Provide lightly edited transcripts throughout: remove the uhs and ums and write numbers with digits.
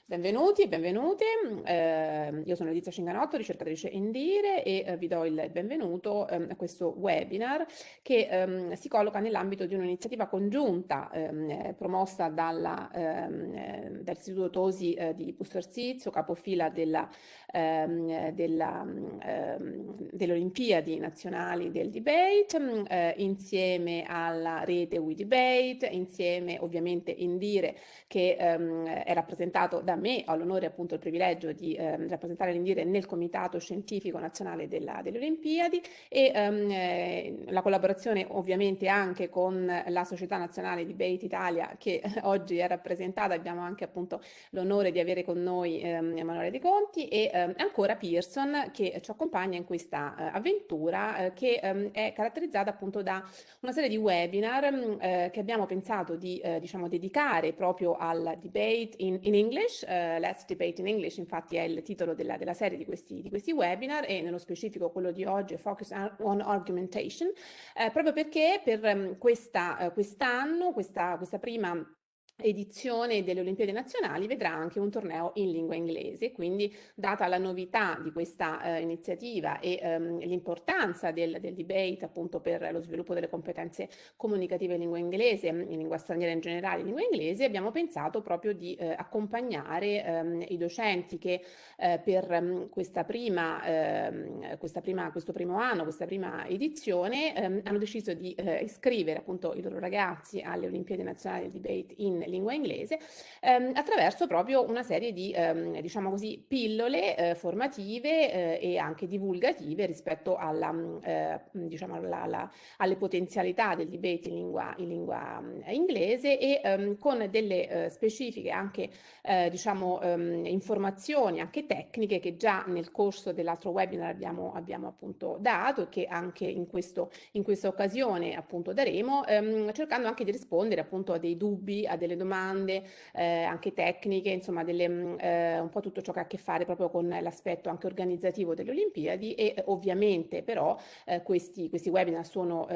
Benvenuti e benvenute, io sono Letizia Cinganotto, ricercatrice Indire e vi do il benvenuto a questo webinar che si colloca nell'ambito di un'iniziativa congiunta promossa dall'Istituto Tosi di Bustorsizio, capofila delle Olimpiadi Nazionali del Debate, insieme alla rete WeDebate, insieme ovviamente Indire che è rappresentato da me, ho l'onore appunto il privilegio di rappresentare l'Indire nel Comitato Scientifico Nazionale delle Olimpiadi e la collaborazione ovviamente anche con la Società Nazionale di Debate Italia che oggi è rappresentata, abbiamo anche appunto l'onore di avere con noi Manuele di Conti e ancora Pearson che ci accompagna in questa avventura che è caratterizzata appunto da una serie di webinar che abbiamo pensato di diciamo dedicare proprio al debate in English. Let's Debate in English infatti è il titolo della serie di questi webinar e nello specifico quello di oggi è Focus on Argumentation, proprio perché per quest'anno, questa prima edizione delle Olimpiadi Nazionali vedrà anche un torneo in lingua inglese, quindi data la novità di questa iniziativa e l'importanza del debate appunto per lo sviluppo delle competenze comunicative in lingua inglese, in lingua straniera in generale, in lingua inglese, abbiamo pensato proprio di accompagnare i docenti che per questo primo anno, questa prima edizione, hanno deciso di iscrivere appunto i loro ragazzi alle Olimpiadi Nazionali del Debate in lingua inglese attraverso proprio una serie di diciamo così pillole formative e anche divulgative rispetto alla diciamo alle potenzialità del debate in lingua inglese e con delle specifiche anche diciamo informazioni anche tecniche che già nel corso dell'altro webinar abbiamo appunto dato e che anche in questa occasione appunto daremo cercando anche di rispondere appunto a dei dubbi, a delle domande anche tecniche, insomma un po' tutto ciò che ha a che fare proprio con l'aspetto anche organizzativo delle Olimpiadi e ovviamente però questi webinar sono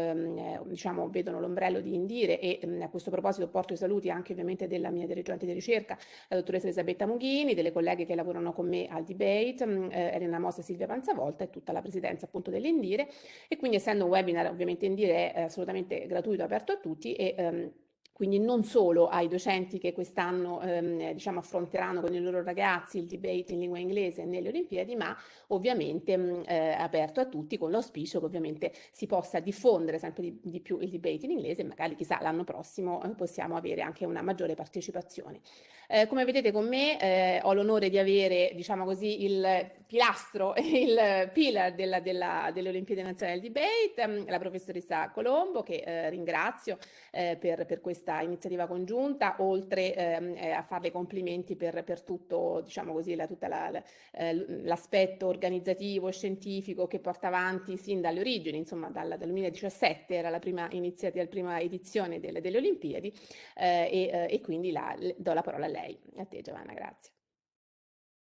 diciamo vedono l'ombrello di Indire e a questo proposito porto i saluti anche ovviamente della mia dirigente di ricerca, la dottoressa Elisabetta Mughini, delle colleghe che lavorano con me al debate, Elena Mossa e Silvia Panzavolta e tutta la presidenza appunto dell'Indire e quindi essendo un webinar ovviamente Indire è assolutamente gratuito, aperto a tutti e quindi non solo ai docenti che quest'anno diciamo affronteranno con i loro ragazzi il debate in lingua inglese nelle Olimpiadi, ma ovviamente aperto a tutti con l'auspicio che ovviamente si possa diffondere sempre di più il debate in inglese e magari chissà l'anno prossimo possiamo avere anche una maggiore partecipazione. Come vedete con me ho l'onore di avere diciamo così il pilastro, il pillar delle Olimpiadi Nazionali del Debate, la professoressa Colombo che ringrazio per questa iniziativa congiunta, oltre a farle complimenti per tutto, diciamo così, l'aspetto organizzativo e scientifico che porta avanti sin dalle origini, insomma dal 2017 era la prima edizione delle Olimpiadi e quindi do la parola a lei. A te Giovanna, grazie.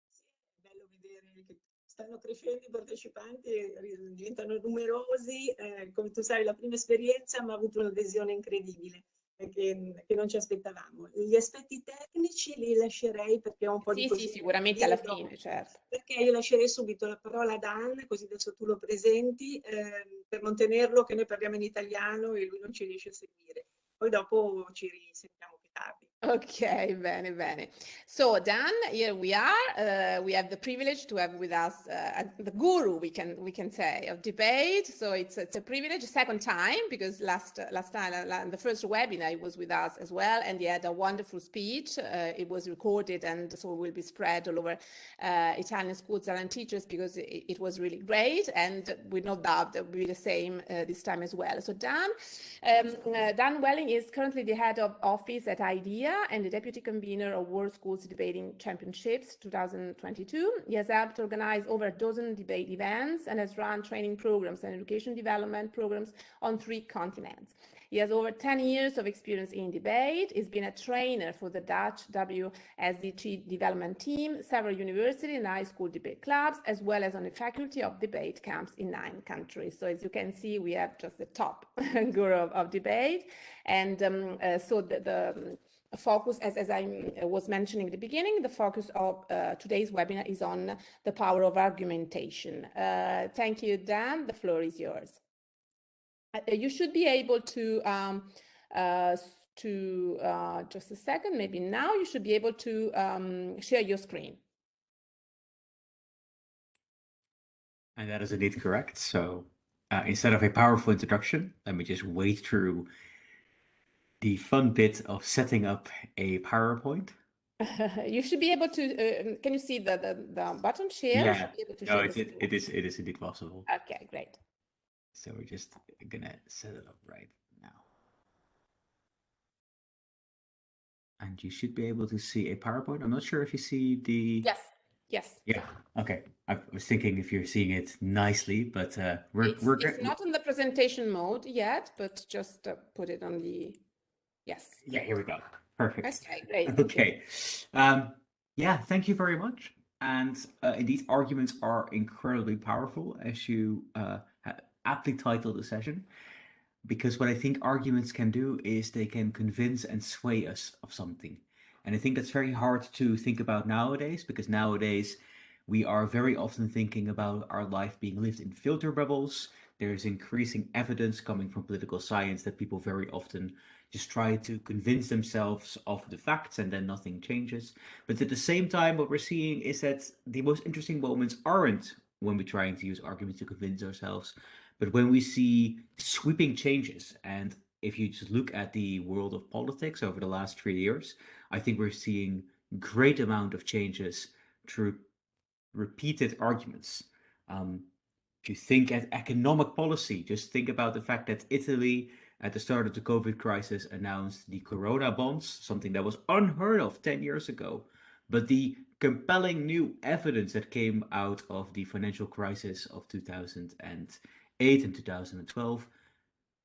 Sì, è bello vedere che stanno crescendo i partecipanti, diventano numerosi, come tu sai la prima esperienza mi ha avuto un'adesione incredibile. Che non ci aspettavamo. Gli aspetti tecnici li lascerei perché ho un po' di cose Sì, sicuramente alla fine, certo. Perché io lascerei subito la parola a Daan, così adesso tu lo presenti, per non tenerlo che noi parliamo in italiano e lui non ci riesce a seguire. Poi dopo ci risentiamo più tardi. Okay, bene, bene. So Dan, here we are. We have the privilege to have with us the guru, we can say, of debate. So it's a privilege, second time, because last time the first webinar he was with us as well, and he had a wonderful speech. It was recorded, and so it will be spread all over Italian schools and teachers because it was really great, and with no doubt it will be the same this time as well. So Dan Welling is currently the head of office at IDEA and the deputy convener of World Schools Debating Championships 2022. He has helped organize over a dozen debate events and has run training programs and education development programs on 3 continents. He has over 10 years of experience in debate. He's been a trainer for the Dutch WSDT development team, several university and high school debate clubs, as well as on the faculty of debate camps in 9 countries. So as you can see, we have just the top guru of debate. And so focus, as I was mentioning at the beginning, the focus of today's webinar is on the power of argumentation. Thank you, Dan. The floor is yours. You should be able to, just a second, maybe now you should be able to share your screen. And that is indeed correct. So instead of a powerful introduction, let me just wade through the fun bit of setting up a PowerPoint. You should be able to, can you see the button share? Yeah, you should be able to no, share it is indeed possible. Okay, great. So we're just gonna set it up right now. And you should be able to see a PowerPoint. I'm not sure if you see the... Yes. Yeah, okay. I was thinking if you're seeing it nicely, but it's not in the presentation mode yet, but just put it on the... Yes. Yeah, here we go. Perfect. Okay, great. Okay. Yeah, thank you very much. And indeed, arguments are incredibly powerful, as you aptly titled the session, because what I think arguments can do is they can convince and sway us of something. And I think that's very hard to think about nowadays, because nowadays we are very often thinking about our life being lived in filter bubbles. There's increasing evidence coming from political science that people very often just try to convince themselves of the facts and then nothing changes. But at the same time, what we're seeing is that the most interesting moments aren't when we're trying to use arguments to convince ourselves, but when we see sweeping changes. And if you just look at the world of politics over the last 3 years, I think we're seeing great amount of changes through repeated arguments. If you think at economic policy, just think about the fact that Italy, at the start of the COVID crisis, announced the Corona bonds, something that was unheard of 10 years ago. But the compelling new evidence that came out of the financial crisis of 2008 and 2012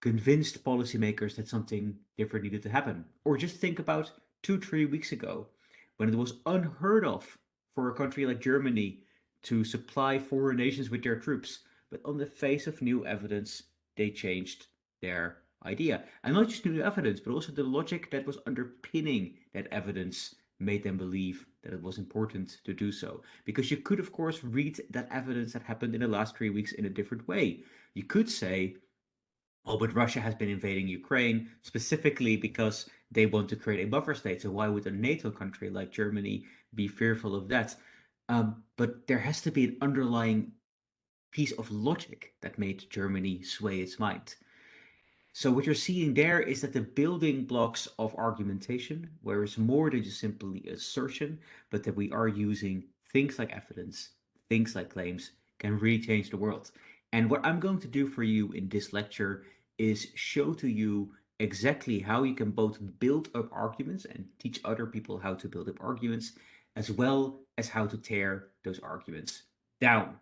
convinced policymakers that something different needed to happen. Or just think about 2-3 weeks ago, when it was unheard of for a country like Germany to supply foreign nations with their troops. But on the face of new evidence, they changed their idea. And not just new evidence, but also the logic that was underpinning that evidence made them believe that it was important to do so. Because you could, of course, read that evidence that happened in the last 3 weeks in a different way. You could say, oh, but Russia has been invading Ukraine specifically because they want to create a buffer state. So why would a NATO country like Germany be fearful of that? But there has to be an underlying piece of logic that made Germany sway its mind. So what you're seeing there is that the building blocks of argumentation, where it's more than just simply assertion, but that we are using things like evidence, things like claims, can really change the world. And what I'm going to do for you in this lecture is show to you exactly how you can both build up arguments and teach other people how to build up arguments, as well as how to tear those arguments down.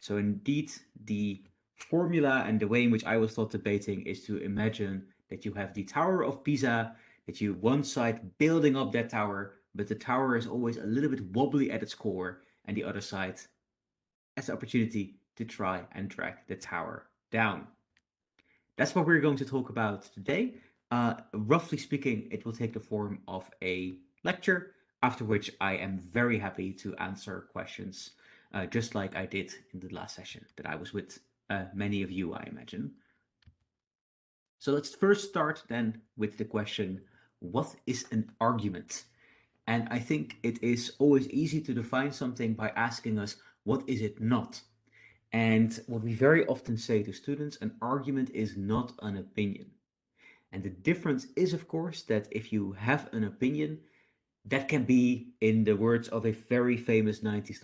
So indeed, the formula and the way in which I was taught debating is to imagine that you have the Tower of Pisa, that you one side building up that tower, but the tower is always a little bit wobbly at its core, and the other side has the opportunity to try and drag the tower down. That's what we're going to talk about today. Roughly speaking, it will take the form of a lecture, after which I am very happy to answer questions, just like I did in the last session that I was with many of you, I imagine. So let's first start then with the question, what is an argument? And I think it is always easy to define something by asking us, what is it not? And what we very often say to students, an argument is not an opinion. And the difference is, of course, that if you have an opinion, that can be, in the words of a very famous 90s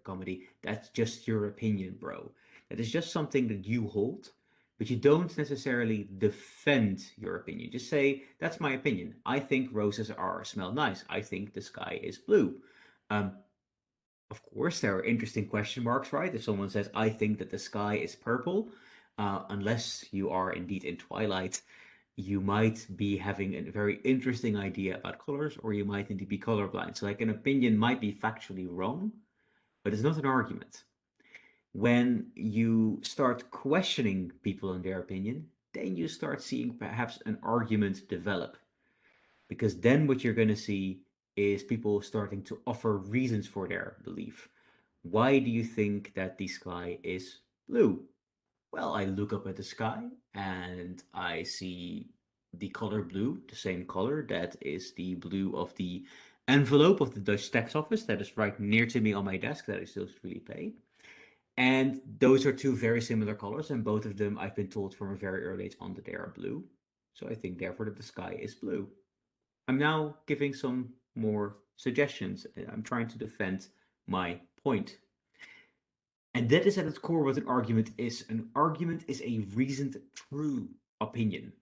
comedy, that's just your opinion, bro. That is just something that you hold, but you don't necessarily defend your opinion. Just say, that's my opinion. I think roses smell nice. I think the sky is blue. Of course, there are interesting question marks, right? If someone says, I think that the sky is purple, unless you are indeed in Twilight, you might be having a very interesting idea about colors, or you might indeed be colorblind. So like an opinion might be factually wrong, but it's not an argument. When you start questioning people on their opinion, then you start seeing perhaps an argument develop. because then what you're going to see is people starting to offer reasons for their belief. Why do you think that the sky is blue? Well, I look up at the sky and I see the color blue, the same color that is the blue of the envelope of the Dutch tax office that is right near to me on my desk that I still really pay. And those are two very similar colors, and both of them I've been told from a very early age on that they are blue. So I think therefore that the sky is blue. I'm now giving some more suggestions. I'm trying to defend my point. And that is at its core what an argument is. An argument is a reasoned true opinion.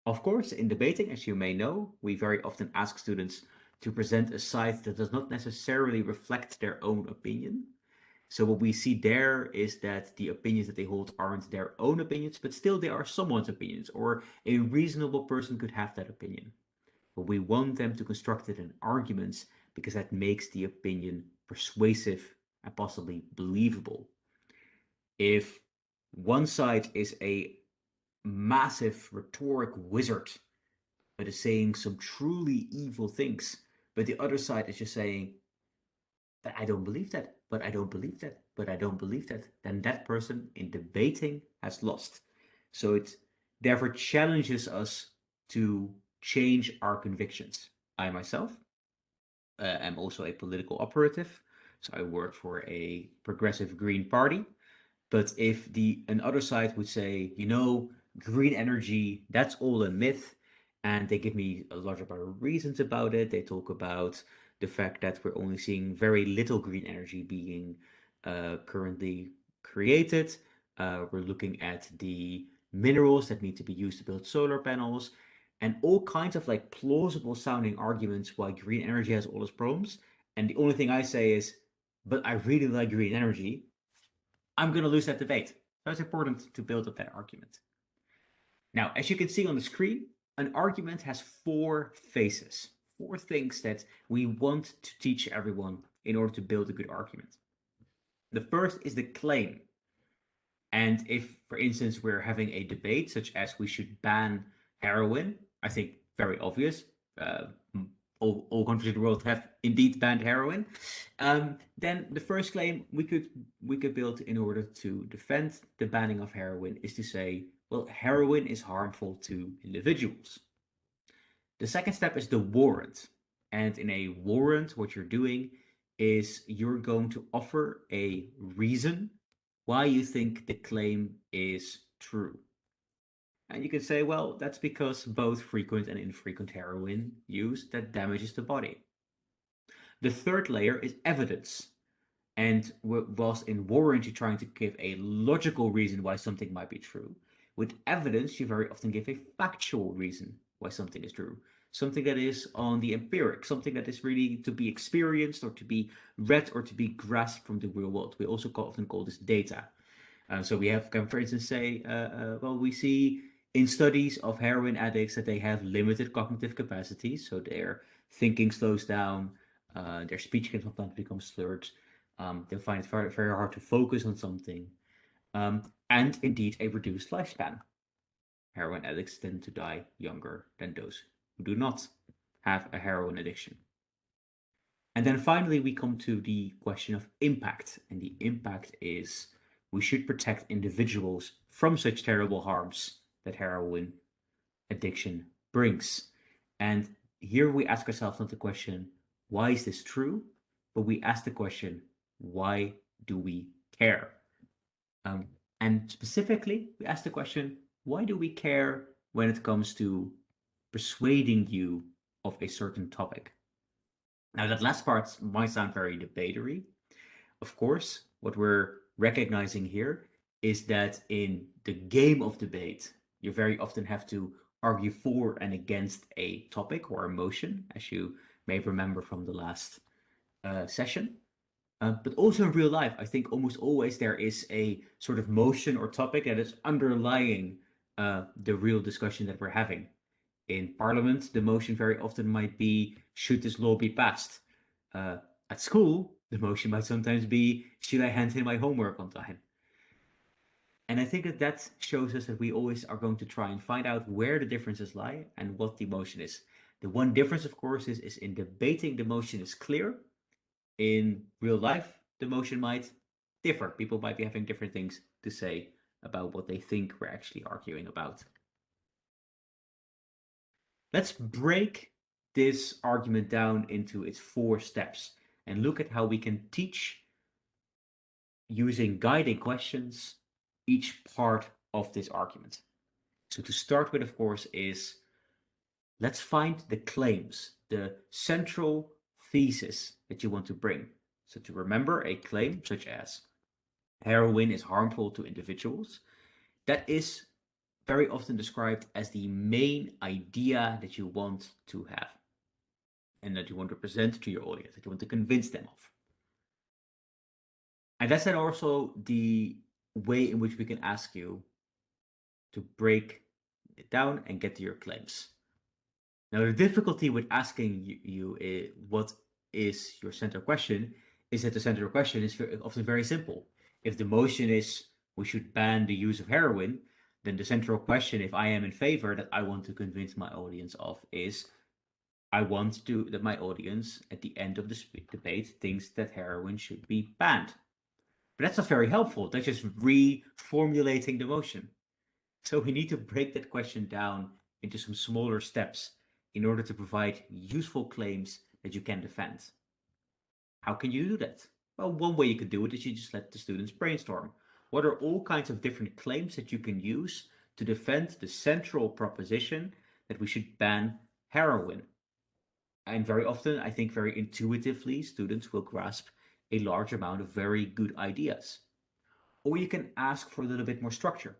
Of course, in debating, as you may know, we very often ask students to present a side that does not necessarily reflect their own opinion. So what we see there is that the opinions that they hold aren't their own opinions, but still they are someone's opinions, or a reasonable person could have that opinion. But we want them to construct it in arguments because that makes the opinion persuasive and possibly believable. If one side is a massive rhetoric wizard that is saying some truly evil things, but the other side is just saying, but I don't believe that, but I don't believe that, but I don't believe that, then that person in debating has lost. So it therefore challenges us to change our convictions. I myself am also a political operative, so I work for a progressive green party. But if another side would say, green energy, that's all a myth, and they give me a lot of reasons about it. They talk about the fact that we're only seeing very little green energy being currently created. We're looking at the minerals that need to be used to build solar panels, and all kinds of like plausible sounding arguments why green energy has all its problems. And the only thing I say is, but I really like green energy. I'm going to lose that debate. So it's important to build up that argument. Now, as you can see on the screen, an argument has 4 phases, 4 things that we want to teach everyone in order to build a good argument. The first is the claim. And if, for instance, we're having a debate such as we should ban heroin, I think very obvious. All countries in the world have indeed banned heroin. Then the first claim we could build in order to defend the banning of heroin is to say, well, heroin is harmful to individuals. The second step is the warrant. And in a warrant, what you're doing is you're going to offer a reason why you think the claim is true. And you can say, well, that's because both frequent and infrequent heroin use that damages the body. The third layer is evidence. And whilst in warrant you're trying to give a logical reason why something might be true, with evidence you very often give a factual reason why something is true. Something that is on the empiric, something that is really to be experienced or to be read or to be grasped from the real world. We also often call this data. So we can, for instance, say, well, we see in studies of heroin addicts that they have limited cognitive capacity, so their thinking slows down, their speech can sometimes become slurred, they find it very, very hard to focus on something, and indeed a reduced lifespan. Heroin addicts tend to die younger than those who do not have a heroin addiction. And then finally, we come to the question of impact, and the impact is we should protect individuals from such terrible harms that heroin addiction brings. And here we ask ourselves not the question, why is this true? But we ask the question, why do we care? And specifically, we ask the question, why do we care when it comes to persuading you of a certain topic? Now, that last part might sound very debatory. Of course, what we're recognizing here is that in the game of debate, you very often have to argue for and against a topic or a motion, as you may remember from the last session. But also in real life, I think almost always there is a sort of motion or topic that is underlying the real discussion that we're having. In Parliament, the motion very often might be, should this law be passed? At school, the motion might sometimes be, should I hand in my homework on time? And I think that that shows us that we always are going to try and find out where the differences lie and what the motion is. The one difference, of course, is in debating, the motion is clear. In real life, the motion might differ. People might be having different things to say about what they think we're actually arguing about. Let's break this argument down into its 4 steps and look at how we can teach using guiding questions each part of this argument. So to start with, of course, is let's find the claims, the central thesis that you want to bring. So to remember, a claim such as heroin is harmful to individuals, that is very often described as the main idea that you want to have and that you want to present to your audience, that you want to convince them of. And that's then also the way in which we can ask you to break it down and get to your claims. Now, the difficulty with asking you what is your central question is that the central question is often very simple. If the motion is we should ban the use of heroin, then the central question, if I am in favor, that I want to convince my audience of is I want that my audience at the end of the debate thinks that heroin should be banned. But that's not very helpful. That's just reformulating the motion. So we need to break that question down into some smaller steps in order to provide useful claims that you can defend. How can you do that? Well, one way you could do it is you just let the students brainstorm. What are all kinds of different claims that you can use to defend the central proposition that we should ban heroin? And very often, I think very intuitively, students will grasp a large amount of very good ideas. Or you can ask for a little bit more structure.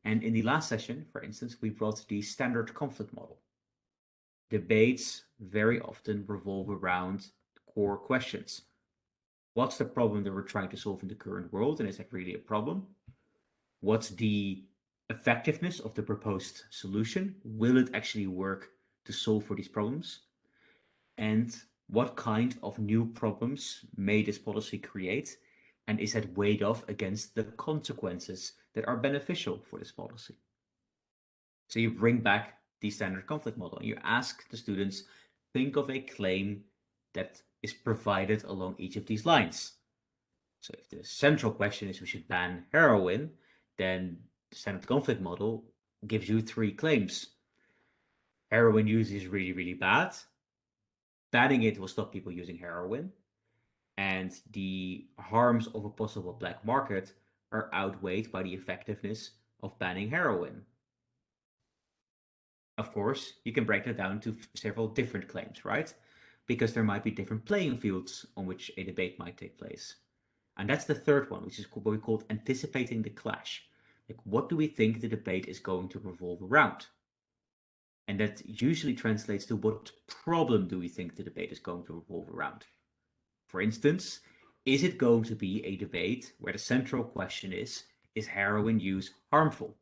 And in the last session, for instance, we brought the standard conflict model. Debates very often revolve around core questions. What's the problem that we're trying to solve in the current world, and is that really a problem? What's the effectiveness of the proposed solution? Will it actually work to solve for these problems? And what kind of new problems may this policy create? And is that weighed off against the consequences that are beneficial for this policy? So you bring back the standard conflict model and you ask the students, think of a claim that is provided along each of these lines. So if the central question is we should ban heroin, then the standard conflict model gives you 3 claims. Heroin use is really, really bad. Banning it will stop people using heroin. And the harms of a possible black market are outweighed by the effectiveness of banning heroin. Of course, you can break that down to several different claims, right? Because there might be different playing fields on which a debate might take place. And that's the third one, which is what we call anticipating the clash. Like, what do we think the debate is going to revolve around? And that usually translates to what problem do we think the debate is going to revolve around? For instance, is it going to be a debate where the central question is heroin use harmful?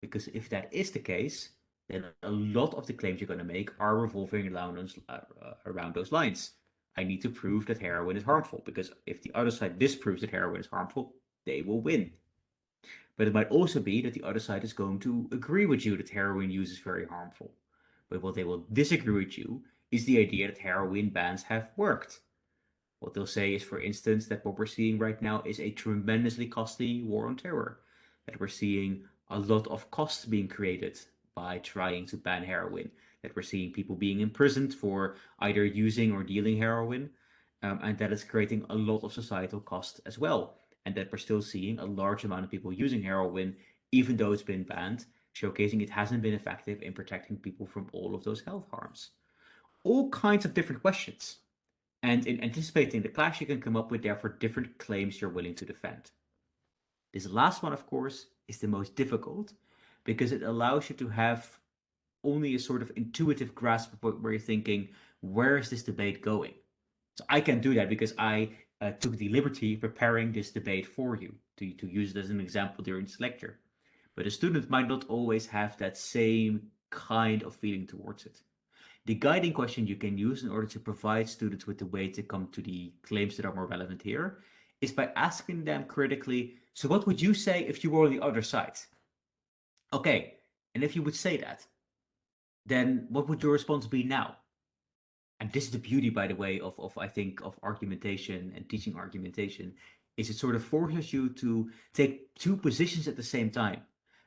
Because if that is the case, then a lot of the claims you're going to make are revolving around those lines. I need to prove that heroin is harmful, because if the other side disproves that heroin is harmful, they will win. But it might also be that the other side is going to agree with you that heroin use is very harmful. But what they will disagree with you is the idea that heroin bans have worked. What they'll say is, for instance, that what we're seeing right now is a tremendously costly war on terror. That we're seeing a lot of costs being created by trying to ban heroin. That we're seeing people being imprisoned for either using or dealing heroin. And that is creating a lot of societal cost as well. And that we're still seeing a large amount of people using heroin, even though it's been banned, showcasing it hasn't been effective in protecting people from all of those health harms. All kinds of different questions. And in anticipating the clash, you can come up with, therefore, different claims you're willing to defend. This last one, of course, is the most difficult because it allows you to have only a sort of intuitive grasp of where you're thinking, where is this debate going? So I can do that because I took the liberty of preparing this debate for you to use it as an example during this lecture. But a student might not always have that same kind of feeling towards it. The guiding question you can use in order to provide students with the way to come to the claims that are more relevant here is by asking them critically, So what would you say if you were on the other side? Okay, and if you would say that, then what would your response be now? And this is the beauty, by the way, of I think of argumentation and teaching argumentation, is it sort of forces you to take two positions at the same time.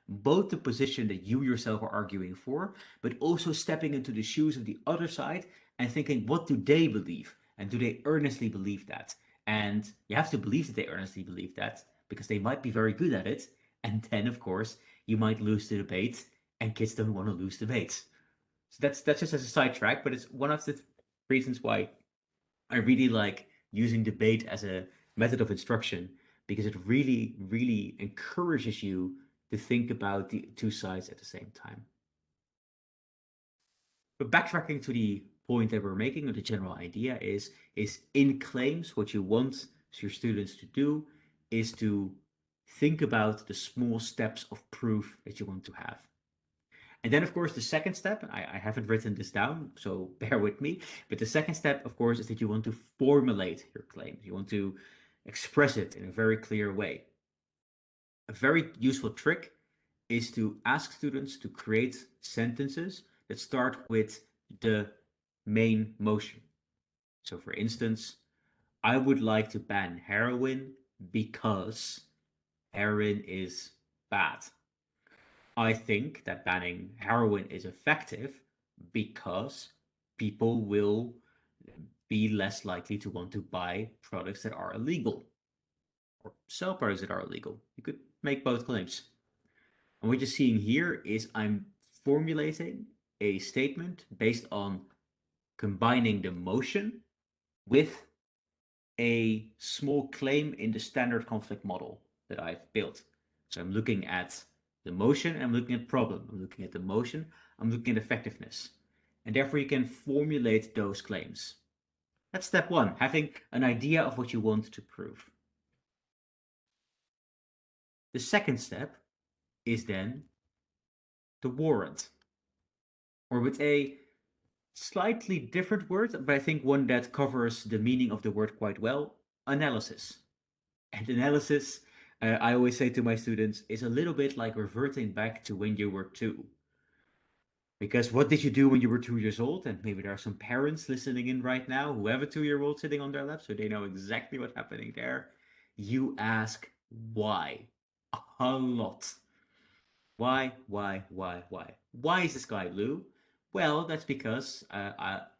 Both the position that you yourself are arguing for, but also stepping into the shoes of the other side and thinking, what do they believe? And do they earnestly believe that? And you have to believe that they earnestly believe that, because they might be very good at it. And then, of course, you might lose the debate, and kids don't want to lose debates. So that's just as a sidetrack, but it's one of the reasons why I really like using debate as a method of instruction, because it really, really encourages you to think about the two sides at the same time. But backtracking to the point that we're making, or the general idea is in claims, what you want your students to do is to think about the small steps of proof that you want to have. And then, of course, the second step, I haven't written this down, so bear with me. But the second step, of course, is that you want to formulate your claim. You want to express it in a very clear way. A very useful trick is to ask students to create sentences that start with the main motion. So, for instance, I would like to ban heroin because heroin is bad. I think that banning heroin is effective because people will be less likely to want to buy products that are illegal or sell products that are illegal. You could make both claims. And what you're seeing here is I'm formulating a statement based on combining the motion with a small claim in the standard conflict model that I've built. So I'm looking at the motion, and I'm looking at problem. I'm looking at the motion, I'm looking at effectiveness. And therefore you can formulate those claims. That's step one, having an idea of what you want to prove. The second step is then the warrant, or with a slightly different word, but I think one that covers the meaning of the word quite well, analysis. And analysis, I always say to my students, is a little bit like reverting back to when you were 2. Because what did you do when you were 2 years old? And maybe there are some parents listening in right now who have a 2-year-old sitting on their lap, so they know exactly what's happening there. You ask why a lot. Why? Why is the sky blue? Well, that's because that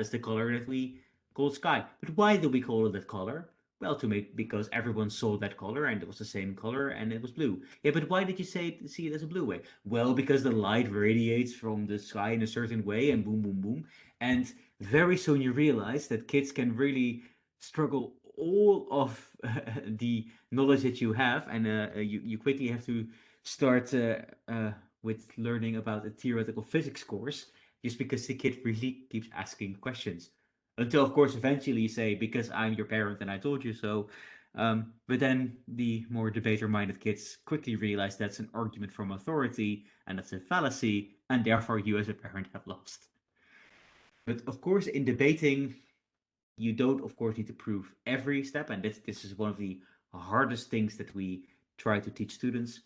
is the color that we call sky. But why do we call it that color? Well, because everyone saw that color and it was the same color and it was blue. Yeah, but why did you see it as a blue way? Well, because the light radiates from the sky in a certain way and boom, boom, boom. And very soon you realize that kids can really struggle all of the knowledge that you have, and you quickly have to start with learning about a theoretical physics course, just because the kid really keeps asking questions. Until, of course, eventually you say, because I'm your parent and I told you so. But then the more debater-minded kids quickly realize that's an argument from authority, and that's a fallacy, and therefore you as a parent have lost. But of course, in debating, you don't, of course, need to prove every step, and this is one of the hardest things that we try to teach students.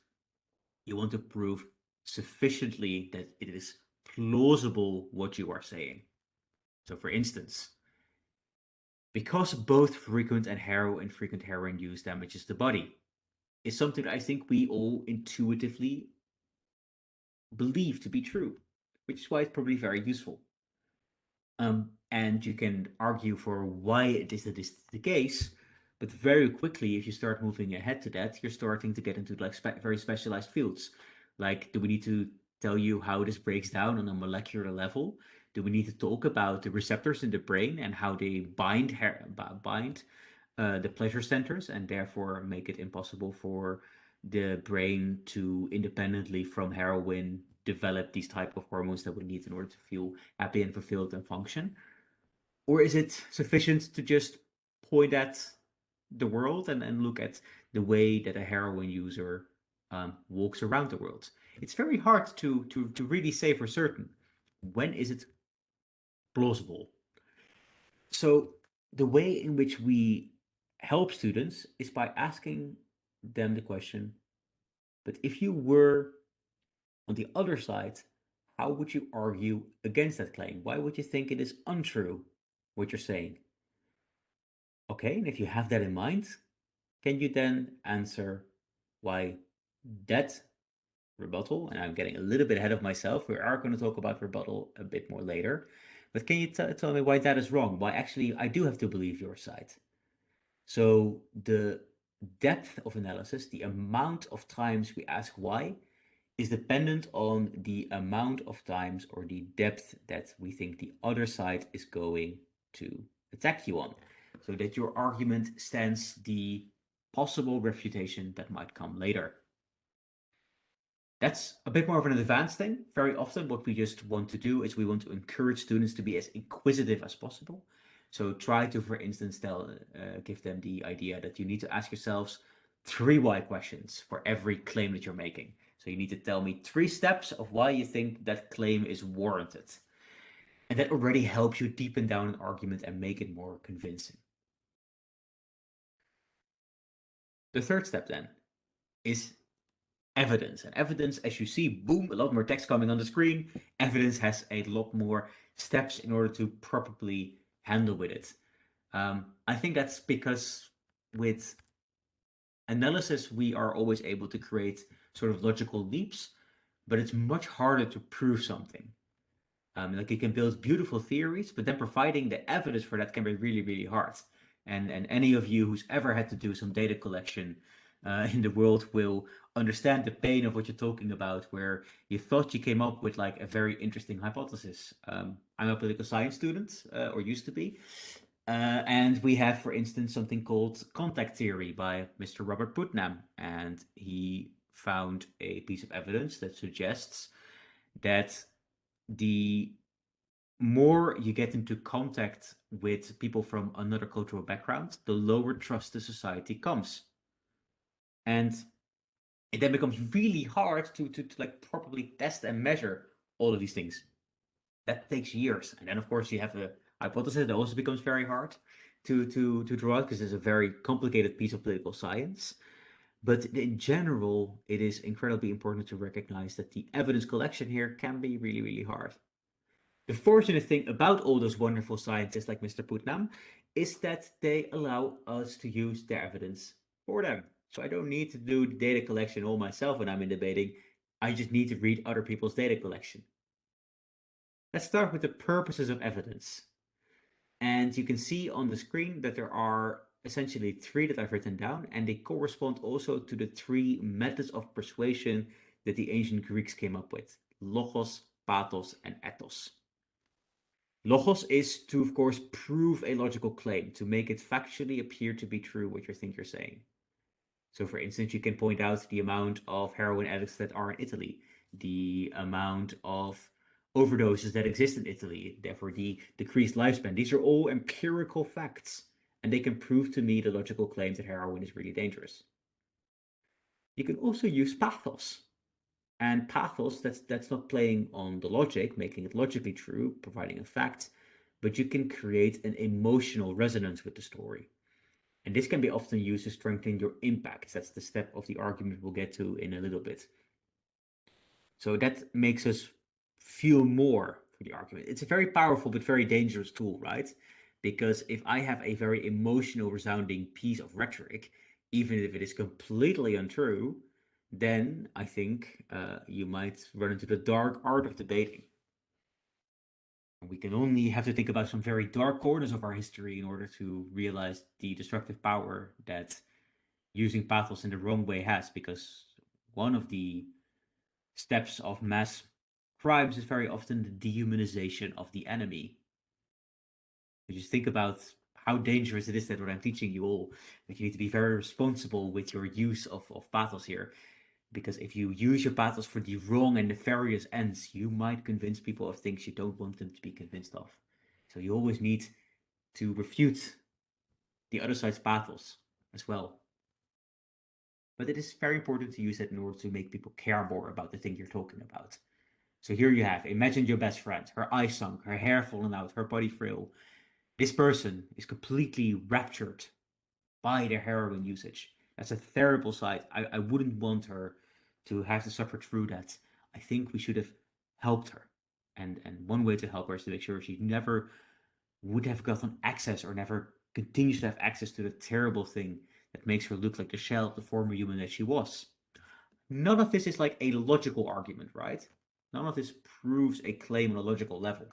You want to prove sufficiently that it is plausible what you are saying. So, for instance, because both frequent and infrequent heroin use damages the body, is something that I think we all intuitively believe to be true, which is why it's probably very useful. And you can argue for why it is that this is the case, but very quickly, if you start moving ahead to that, you're starting to get into like very specialized fields. Like, do we need to tell you how this breaks down on a molecular level? Do we need to talk about the receptors in the brain and how they bind the pleasure centers, and therefore make it impossible for the brain to independently from heroin develop these type of hormones that we need in order to feel happy and fulfilled and function? Or is it sufficient to just point at the world and look at the way that a heroin user walks around the world? It's very hard to really say for certain. When is it plausible? So the way in which we help students is by asking them the question, but if you were on the other side, how would you argue against that claim? Why would you think it is untrue what you're saying? Okay, and if you have that in mind, can you then answer why that rebuttal, and I'm getting a little bit ahead of myself, we are going to talk about rebuttal a bit more later, but can you tell me why that is wrong? Why actually I do have to believe your side? So the depth of analysis, the amount of times we ask why, is dependent on the amount of times or the depth that we think the other side is going to attack you on, so that your argument stands the possible refutation that might come later. That's a bit more of an advanced thing. Very often what we just want to do is we want to encourage students to be as inquisitive as possible. So try to, for instance, give them the idea that you need to ask yourselves 3 why questions for every claim that you're making. So you need to tell me 3 steps of why you think that claim is warranted. And that already helps you deepen down an argument and make it more convincing. The third step then is evidence. And evidence, as you see, boom, a lot more text coming on the screen. Evidence has a lot more steps in order to properly handle with it. I think that's because with analysis, we are always able to create sort of logical leaps, but it's much harder to prove something. Like you can build beautiful theories, but then providing the evidence for that can be really, really hard. And any of you who's ever had to do some data collection in the world will understand the pain of what you're talking about, where you thought you came up with like a very interesting hypothesis. I'm a political science student, or used to be. And we have, for instance, something called contact theory by Mr. Robert Putnam. And he found a piece of evidence that suggests that the more you get into contact with people from another cultural background, the lower trust the society comes. And it then becomes really hard to like properly test and measure all of these things. That takes years. And then of course you have a hypothesis that also becomes very hard to draw out, because it's a very complicated piece of political science. But in general, it is incredibly important to recognize that the evidence collection here can be really, really hard. The fortunate thing about all those wonderful scientists like Mr. Putnam is that they allow us to use their evidence for them. So I don't need to do the data collection all myself when I'm in debating. I just need to read other people's data collection. Let's start with the purposes of evidence. And you can see on the screen that there are essentially 3 that I've written down, and they correspond also to the 3 methods of persuasion that the ancient Greeks came up with: logos, pathos, and ethos. Logos is to, of course, prove a logical claim, to make it factually appear to be true what you think you're saying. So, for instance, you can point out the amount of heroin addicts that are in Italy, the amount of overdoses that exist in Italy, therefore the decreased lifespan. These are all empirical facts, and they can prove to me the logical claim that heroin is really dangerous. You can also use pathos. And pathos, that's not playing on the logic, making it logically true, providing a fact, but you can create an emotional resonance with the story. And this can be often used to strengthen your impact. That's the step of the argument we'll get to in a little bit. So that makes us feel more for the argument. It's a very powerful but very dangerous tool, right? Because if I have a very emotional, resounding piece of rhetoric, even if it is completely untrue, then I think you might run into the dark art of debating. We can only have to think about some very dark corners of our history in order to realize the destructive power that using pathos in the wrong way has, because one of the steps of mass crimes is very often the dehumanization of the enemy. You just think about how dangerous it is, that what I'm teaching you all, that you need to be very responsible with your use of pathos here. Because if you use your pathos for the wrong and nefarious ends, you might convince people of things you don't want them to be convinced of. So you always need to refute the other side's pathos as well. But it is very important to use it in order to make people care more about the thing you're talking about. So here you have, imagine your best friend, her eyes sunk, her hair fallen out, her body frail. This person is completely raptured by their heroin usage. That's a terrible sight. I wouldn't want her to have to suffer through that. I think we should have helped her. And one way to help her is to make sure she never would have gotten access or never continues to have access to the terrible thing that makes her look like the shell of the former human that she was. None of this is like a logical argument, right? None of this proves a claim on a logical level.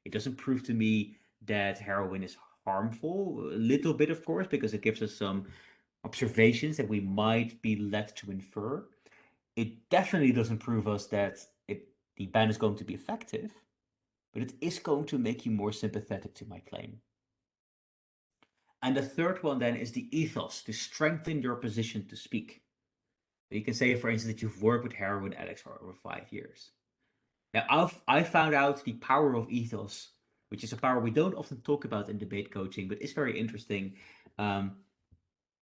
It doesn't prove to me that heroin is harmful. A little bit, of course, because it gives us some observations that we might be led to infer. It definitely doesn't prove us that the ban is going to be effective, but it is going to make you more sympathetic to my claim. And the third one then is the ethos, to strengthen your position to speak. You can say, for instance, that you've worked with heroin addicts for over 5 years. Now, I found out the power of ethos, which is a power we don't often talk about in debate coaching, but it's very interesting.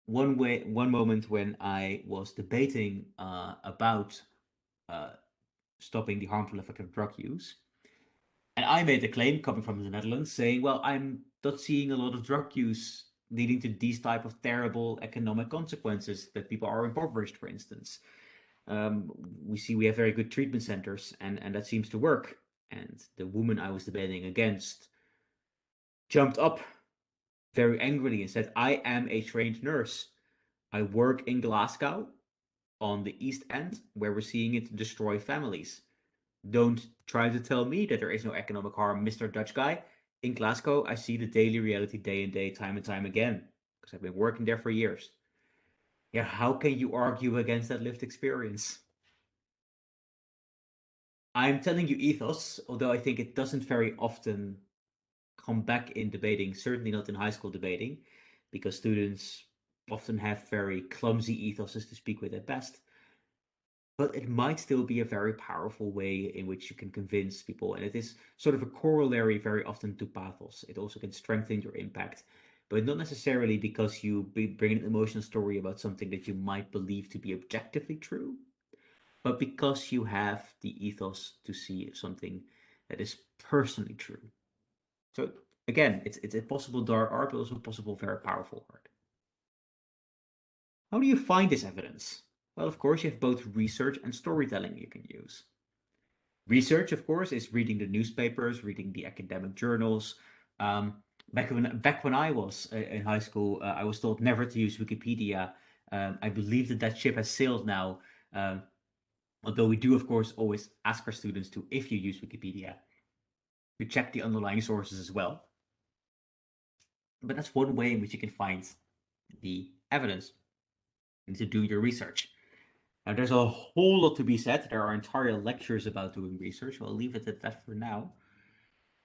One moment when I was debating about stopping the harmful effect of drug use, and I made a claim coming from the Netherlands saying, well, I'm not seeing a lot of drug use leading to these type of terrible economic consequences, that people are impoverished, for instance. We have very good treatment centers, and that seems to work. And the woman I was debating against jumped up very angrily and said, I am a trained nurse. I work in Glasgow on the East End, where we're seeing it destroy families. Don't try to tell me that there is no economic harm, Mr. Dutch guy. In Glasgow, I see the daily reality day and day, time and time again, because I've been working there for years. Yeah, how can you argue against that lived experience? I'm telling you ethos, although I think it doesn't very often come back in debating, certainly not in high school debating, because students often have very clumsy ethoses to speak with at best. But it might still be a very powerful way in which you can convince people. And it is sort of a corollary very often to Pathos. It also can strengthen your impact, but not necessarily because you bring an emotional story about something that you might believe to be objectively true, but because you have the ethos to see something that is personally true. So again, it's a possible dark art, but also a possible very powerful art. How do you find this evidence? Well, of course, you have both research and storytelling you can use. Research, of course, is reading the newspapers, reading the academic journals. Back when I was in high school, I was told never to use Wikipedia. I believe that ship has sailed now. Although we do, of course, always ask our students to, if you use Wikipedia, to check the underlying sources as well. But that's one way in which you can find the evidence and to do your research. Now, there's a whole lot to be said. There are entire lectures about doing research. I'll leave it at that for now.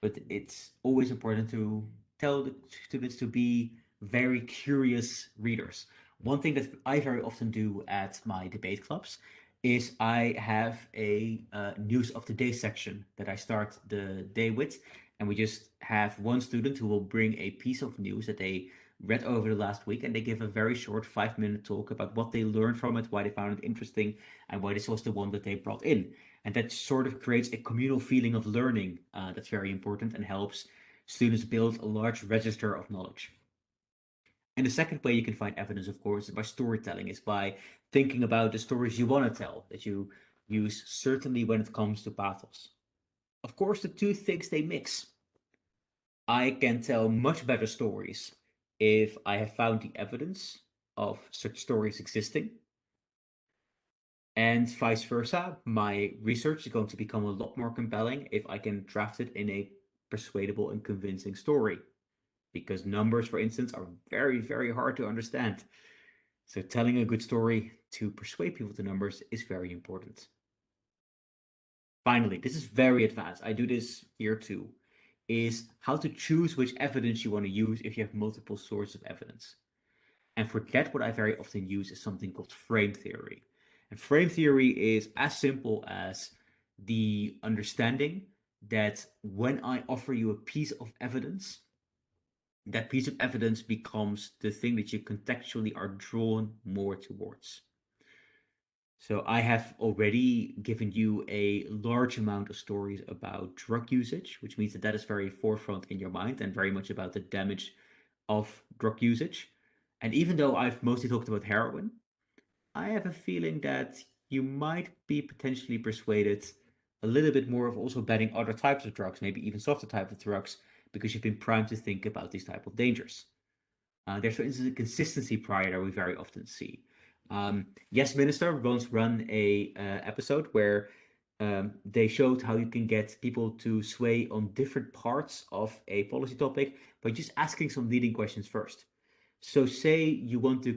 But it's always important to tell the students to be very curious readers. One thing that I very often do at my debate clubs is I have a news of the day section that I start the day with. And we just have one student who will bring a piece of news that they read over the last week, and they give a very short 5-minute talk about what they learned from it, why they found it interesting, and why this was the one that they brought in. And that sort of creates a communal feeling of learning that's very important and helps students build a large register of knowledge. And the second way you can find evidence, of course, is by storytelling, is by thinking about the stories you want to tell, that you use certainly when it comes to Pathos. Of course, the two things, they mix. I can tell much better stories if I have found the evidence of such stories existing. And vice versa, my research is going to become a lot more compelling if I can draft it in a persuadable and convincing story. Because numbers, for instance, are very, very hard to understand. So telling a good story to persuade people to numbers is very important. Finally, this is very advanced. I do this here too. Is how to choose which evidence you want to use if you have multiple sources of evidence. And for that, what I very often use is something called frame theory. And frame theory is as simple as the understanding that when I offer you a piece of evidence, that piece of evidence becomes the thing that you contextually are drawn more towards. So I have already given you a large amount of stories about drug usage, which means that is very forefront in your mind and very much about the damage of drug usage. And even though I've mostly talked about heroin, I have a feeling that you might be potentially persuaded a little bit more of also banning other types of drugs, maybe even softer types of drugs, because you've been primed to think about these type of dangers. There's, for instance, a consistency prior that we very often see. Yes Minister once run a episode where they showed how you can get people to sway on different parts of a policy topic by just asking some leading questions first. So say you want to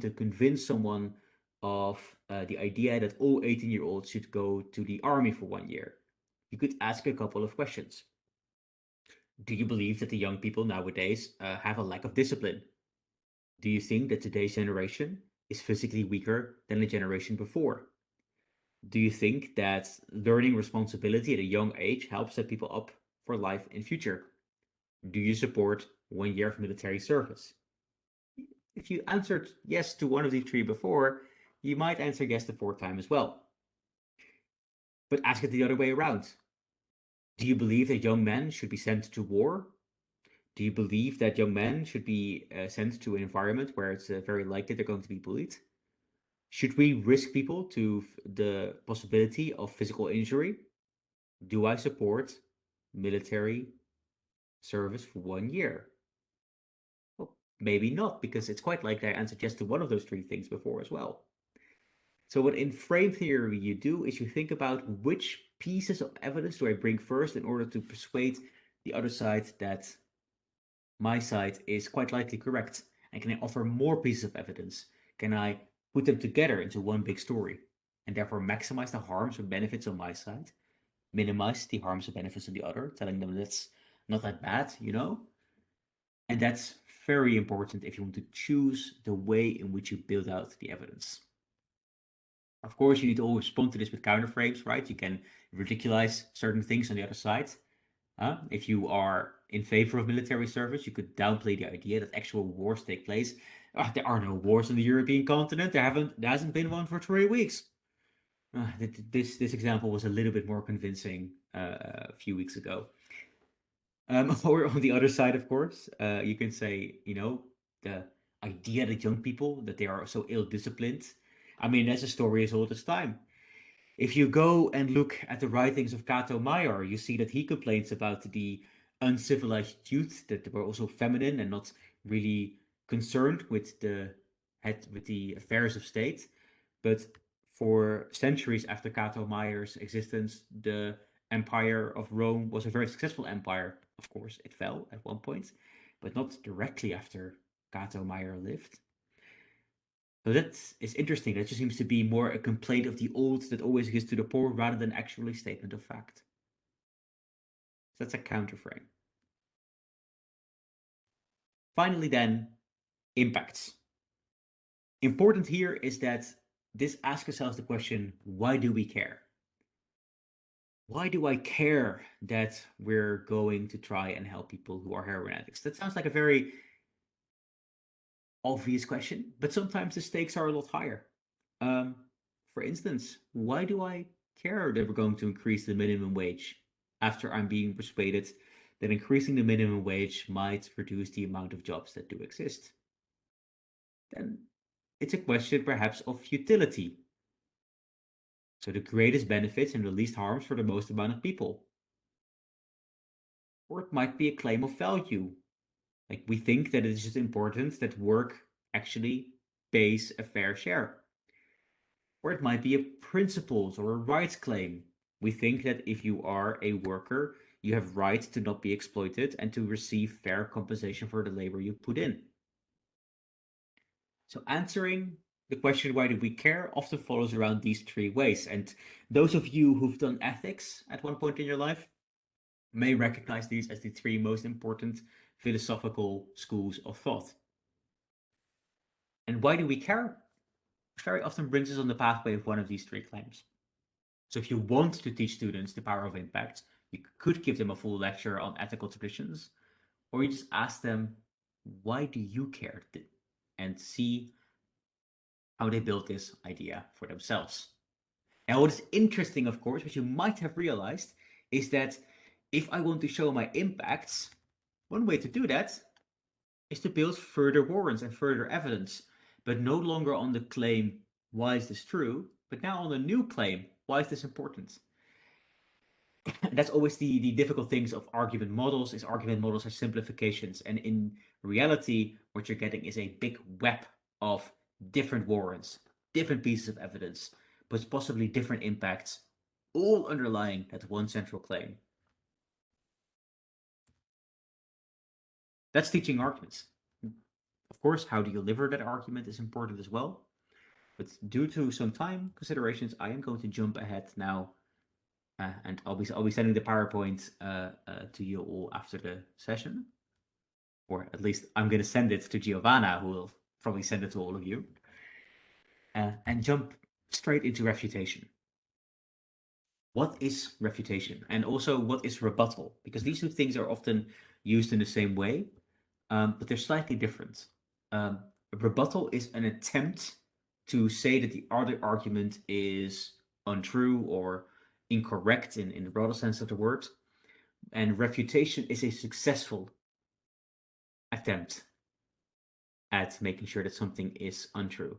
convince someone of the idea that all 18-year-olds should go to the army for 1 year. You could ask a couple of questions. Do you believe that the young people nowadays have a lack of discipline? Do you think that today's generation is physically weaker than the generation before? Do you think that learning responsibility at a young age helps set people up for life in future? Do you support 1 year of military service? If you answered yes to one of these three before, you might answer yes the fourth time as well. But ask it the other way around. Do you believe that young men should be sent to war? Do you believe that young men should be sent to an environment where it's very likely they're going to be bullied? Should we risk people to the possibility of physical injury? Do I support military service for 1 year? Well, maybe not, because it's quite likely I answered yes to one of those three things before as well. So what in frame theory you do is you think about which pieces of evidence do I bring first in order to persuade the other side that my side is quite likely correct. And can I offer more pieces of evidence? Can I put them together into one big story and therefore maximize the harms and benefits on my side, minimize the harms and benefits on the other, telling them that's not that bad, you know? And that's very important if you want to choose the way in which you build out the evidence. Of course, you need to always respond to this with counterframes, right? You can ridiculize certain things on the other side. If you are in favor of military service, you could downplay the idea that actual wars take place. There are no wars on the European continent. There hasn't been one for 3 weeks. This example was a little bit more convincing a few weeks ago. Or on the other side, of course, you can say, you know, the idea that young people, that they are so ill-disciplined. I mean, that's a story as old as time. If you go and look at the writings of Cato Maior, you see that he complains about the uncivilized youth that were also feminine and not really concerned with the affairs of state. But for centuries after Cato Maior's existence, the Empire of Rome was a very successful empire. Of course, it fell at one point, but not directly after Cato Maior lived. So that is interesting. That just seems to be more a complaint of the old that always gives to the poor rather than actually a statement of fact. So that's a counterframe. Finally then, impacts. Important here is that this asks ourselves the question, why do we care? Why do I care that we're going to try and help people who are heroin addicts? That sounds like a very obvious question, but sometimes the stakes are a lot higher. For instance, why do I care that we're going to increase the minimum wage after I'm being persuaded that increasing the minimum wage might reduce the amount of jobs that do exist? Then it's a question perhaps of utility. So the greatest benefits and the least harms for the most amount of people. Or it might be a claim of value. Like we think that it is just important that work actually pays a fair share. Or it might be a principles or a rights claim. We think that if you are a worker, you have rights to not be exploited and to receive fair compensation for the labor you put in. So answering the question, why do we care, often follows around these three ways. And those of you who've done ethics at one point in your life may recognize these as the three most important philosophical schools of thought. And why do we care? Very often brings us on the pathway of one of these three claims. So if you want to teach students the power of impact, you could give them a full lecture on ethical traditions, or you just ask them, why do you care? And see how they build this idea for themselves. Now, what is interesting, of course, which you might have realized, is that if I want to show my impacts, one way to do that is to build further warrants and further evidence, but no longer on the claim why is this true? But now on a new claim, why is this important? And that's always the difficult things of argument models, is argument models are simplifications. And in reality, what you're getting is a big web of different warrants, different pieces of evidence, but possibly different impacts, all underlying that one central claim. That's teaching arguments. Of course, how do you deliver that argument is important as well. But due to some time considerations, I am going to jump ahead now, and I'll be sending the PowerPoint to you all after the session, or at least I'm going to send it to Giovanna, who will probably send it to all of you, and jump straight into refutation. What is refutation? And also, what is rebuttal? Because these two things are often used in the same way, but they're slightly different. A rebuttal is an attempt to say that the other argument is untrue or incorrect in the broader sense of the word. And refutation is a successful attempt at making sure that something is untrue.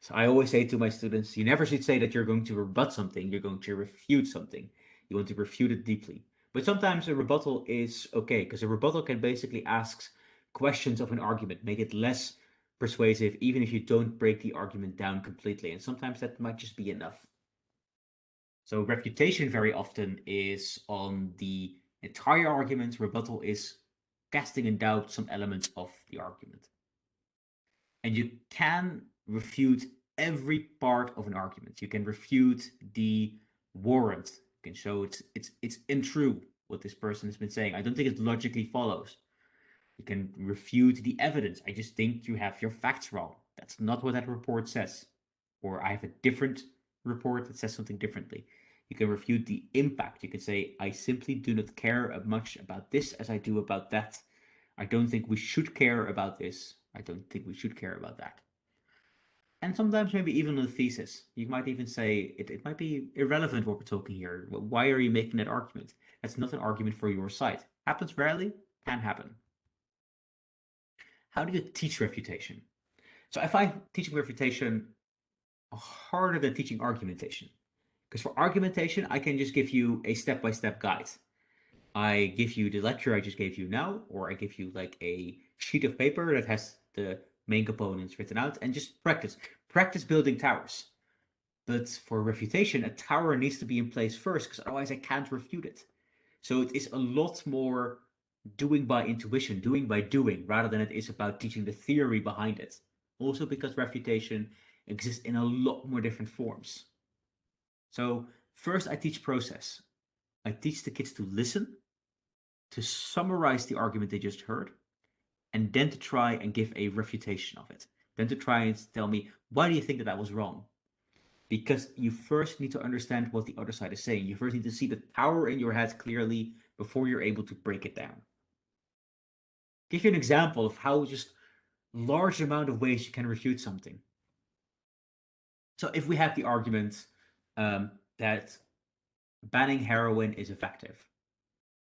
So I always say to my students, you never should say that you're going to rebut something, you're going to refute something. You want to refute it deeply. But sometimes a rebuttal is okay, because a rebuttal can basically ask questions of an argument, make it less persuasive, even if you don't break the argument down completely. And sometimes that might just be enough. So refutation very often is on the entire argument. Rebuttal is casting in doubt some elements of the argument. And you can refute every part of an argument. You can refute the warrant. You can show it's untrue what this person has been saying. I don't think it logically follows. You can refute the evidence. I just think you have your facts wrong. That's not what that report says. Or I have a different report that says something differently. You can refute the impact. You can say, I simply do not care much about this as I do about that. I don't think we should care about this. I don't think we should care about that. And sometimes maybe even in the thesis, you might even say it might be irrelevant what we're talking here. Why are you making that argument? That's not an argument for your side. Happens rarely, can happen. How do you teach refutation? So I find teaching refutation harder than teaching argumentation. Because for argumentation, I can just give you a step-by-step guide. I give you the lecture I just gave you now, or I give you like a sheet of paper that has the main components written out, and just practice. Practice building towers. But for refutation, a tower needs to be in place first, because otherwise I can't refute it. So it is a lot more doing by intuition, doing by doing, rather than it is about teaching the theory behind it. Also because refutation exists in a lot more different forms. So first I teach process. I teach the kids to listen, to summarize the argument they just heard, and then to try and give a refutation of it. Then to try and tell me, why do you think that that was wrong? Because you first need to understand what the other side is saying. You first need to see the tower in your head clearly before you're able to break it down. Give you an example of how just large amount of ways you can refute something. So if we have the argument that banning heroin is effective,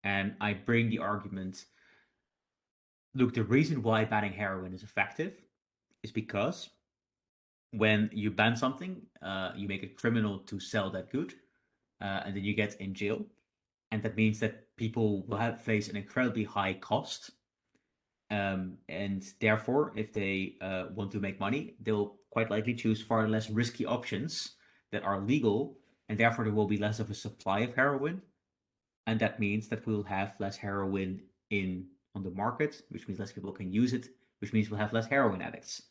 and I bring the argument, look, the reason why banning heroin is effective is because when you ban something, you make it criminal to sell that good, and then you get in jail. And that means that people will face an incredibly high cost. And therefore, if they want to make money, they'll quite likely choose far less risky options that are legal, and therefore there will be less of a supply of heroin. And that means that we'll have less heroin on the market, which means less people can use it, which means we'll have less heroin addicts.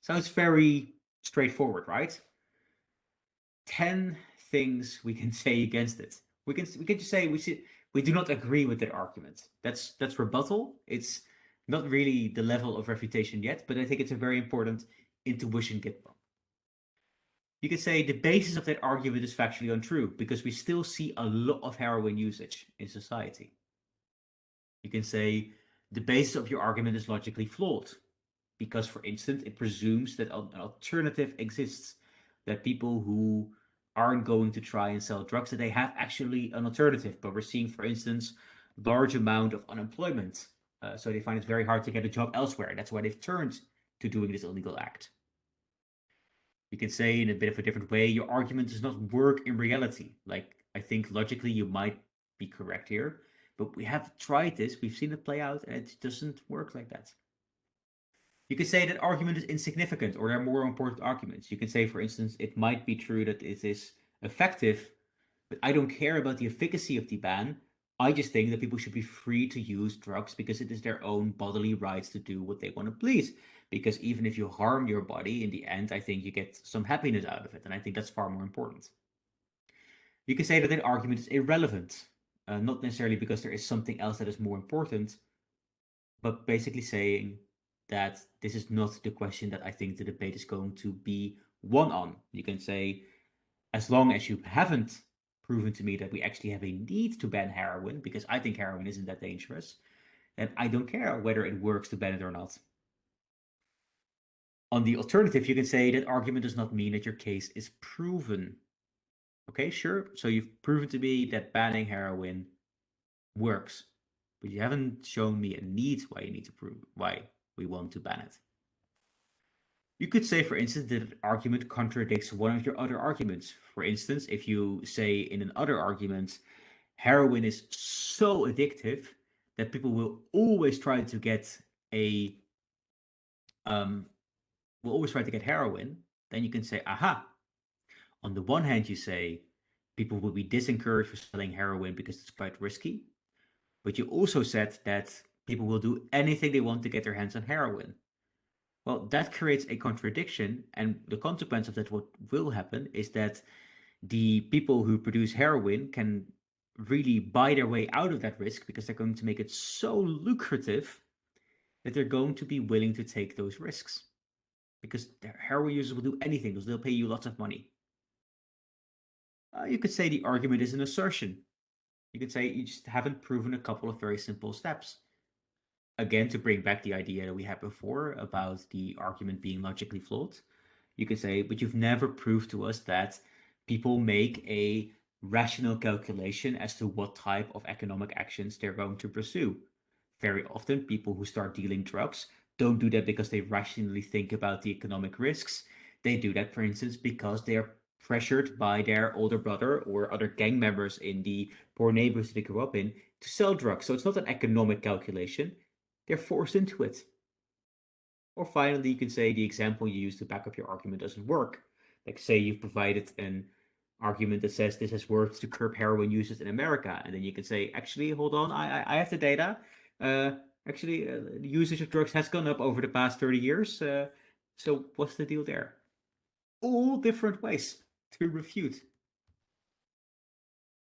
Sounds very straightforward, right? 10 things we can say against it. We can just say we do not agree with that argument. That's rebuttal. It's not really the level of refutation yet, but I think it's a very important intuition get from. You could say the basis of that argument is factually untrue because we still see a lot of heroin usage in society. You can say the basis of your argument is logically flawed because, for instance, it presumes that an alternative exists, that people who aren't going to try and sell drugs, that they have actually an alternative. But we're seeing, for instance, large amount of unemployment. So they find it very hard to get a job elsewhere. That's why they've turned to doing this illegal act. You can say in a bit of a different way, your argument does not work in reality. Like, I think logically you might be correct here, but we have tried this, we've seen it play out, and it doesn't work like that. You can say that argument is insignificant, or there are more important arguments. You can say, for instance, it might be true that it is effective, but I don't care about the efficacy of the ban. I just think that people should be free to use drugs because it is their own bodily rights to do what they want to please. Because even if you harm your body, in the end, I think you get some happiness out of it. And I think that's far more important. You can say that an argument is irrelevant, not necessarily because there is something else that is more important, but basically saying that this is not the question that I think the debate is going to be won on. You can say, as long as you haven't proven to me that we actually have a need to ban heroin, because I think heroin isn't that dangerous, then I don't care whether it works to ban it or not. On the alternative, you can say that argument does not mean that your case is proven. Okay, sure. So you've proven to me that banning heroin works, but you haven't shown me a need why you need to prove why we want to ban it. You could say, for instance, that an argument contradicts one of your other arguments. For instance, if you say in an other argument, heroin is so addictive that people will always try to get heroin, then you can say, aha. On the one hand, you say people will be disencouraged for selling heroin because it's quite risky, but you also said that people will do anything they want to get their hands on heroin. Well, that creates a contradiction, and the consequence of that, what will happen, is that the people who produce heroin can really buy their way out of that risk because they're going to make it so lucrative that they're going to be willing to take those risks. Because heroin users will do anything, because they'll pay you lots of money. You could say the argument is an assertion. You could say you just haven't proven a couple of very simple steps. Again, to bring back the idea that we had before about the argument being logically flawed, you could say, but you've never proved to us that people make a rational calculation as to what type of economic actions they're going to pursue. Very often, people who start dealing drugs don't do that because they rationally think about the economic risks. They do that, for instance, because they are pressured by their older brother or other gang members in the poor neighborhoods they grew up in to sell drugs. So it's not an economic calculation. They're forced into it. Or finally, you can say the example you use to back up your argument doesn't work. Like, say you've provided an argument that says this has worked to curb heroin users in America, and then you can say, actually, hold on, I have the data. The usage of drugs has gone up over the past 30 years. So what's the deal there? All different ways to refute.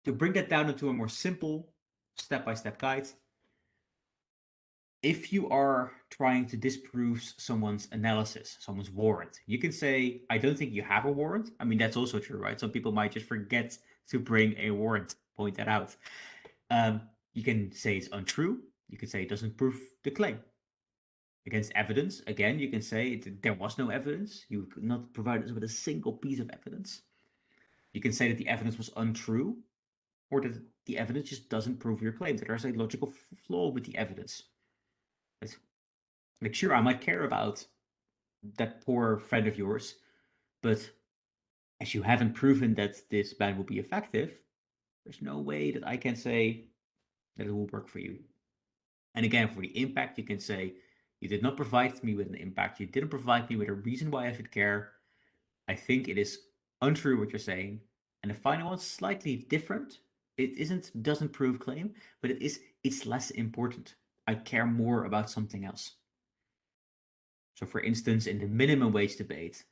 To bring that down into a more simple step-by-step guide, if you are trying to disprove someone's analysis, someone's warrant, you can say, I don't think you have a warrant. I mean, that's also true, right? Some people might just forget to bring a warrant, point that out. You can say it's untrue. You can say it doesn't prove the claim. Against evidence, again, you can say there was no evidence. You could not provide us with a single piece of evidence. You can say that the evidence was untrue, or that the evidence just doesn't prove your claim, that there's a logical flaw with the evidence. Like, sure, I might care about that poor friend of yours, but as you haven't proven that this ban will be effective, there's no way that I can say that it will work for you. And again, for the impact, you can say, you did not provide me with an impact. You didn't provide me with a reason why I should care. I think it is untrue what you're saying. And the final one's slightly different. It doesn't prove claim, but it's less important. I care more about something else. So for instance, in the minimum wage debate,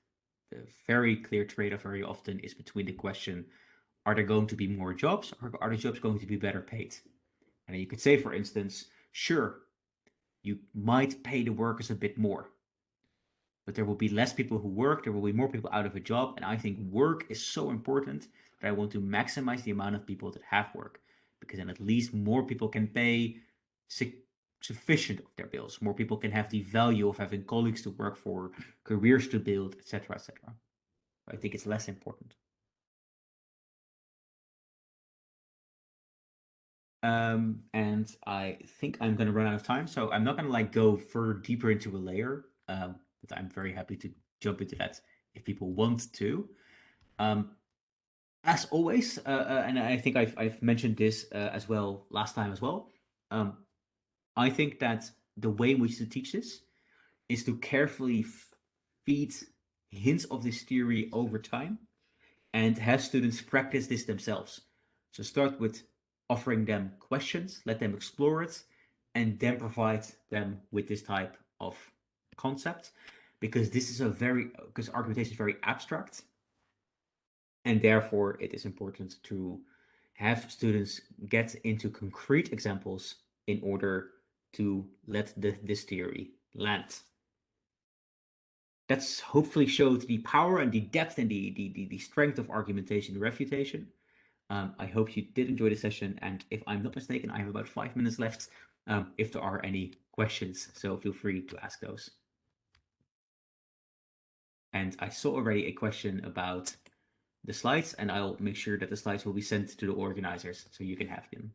the very clear trade-off very often is between the question, are there going to be more jobs, or are the jobs going to be better paid? And you could say, for instance, sure, you might pay the workers a bit more, but there will be less people who work, there will be more people out of a job, and I think work is so important that I want to maximize the amount of people that have work, because then at least more people can pay sufficient of their bills. More people can have the value of having colleagues to work for, careers to build, etc., etc. I think it's less important. And I think I'm going to run out of time, so I'm not going to go further deeper into a layer, but I'm very happy to jump into that if people want to. As always, and I think I've mentioned this as well last time as well. I think that the way in which to teach this is to carefully feed hints of this theory over time and have students practice this themselves. So start with offering them questions, let them explore it, and then provide them with this type of concept, because because argumentation is very abstract, and therefore it is important to have students get into concrete examples in order to let this theory land. That's hopefully showed the power and the depth and the strength of argumentation and refutation. I hope you did enjoy the session, and if I'm not mistaken, I have about 5 minutes left if there are any questions, so feel free to ask those. And I saw already a question about the slides, and I'll make sure that the slides will be sent to the organizers so you can have them.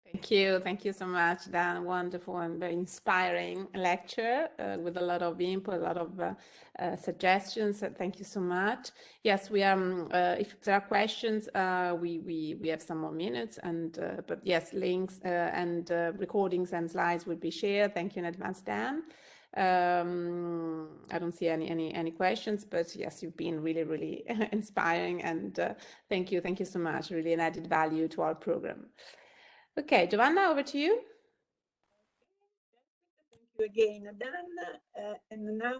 Thank you so much, Dan. Wonderful and very inspiring lecture with a lot of input, a lot of suggestions. Thank you so much. Yes, we are. If there are questions, we have some more minutes, and but yes, links and recordings and slides will be shared. Thank you in advance, Dan. I don't see any questions, but yes, you've been really inspiring, and thank you so much. Really an added value to our program. Okay, Giovanna, over to you. Thank you again, Dan. And now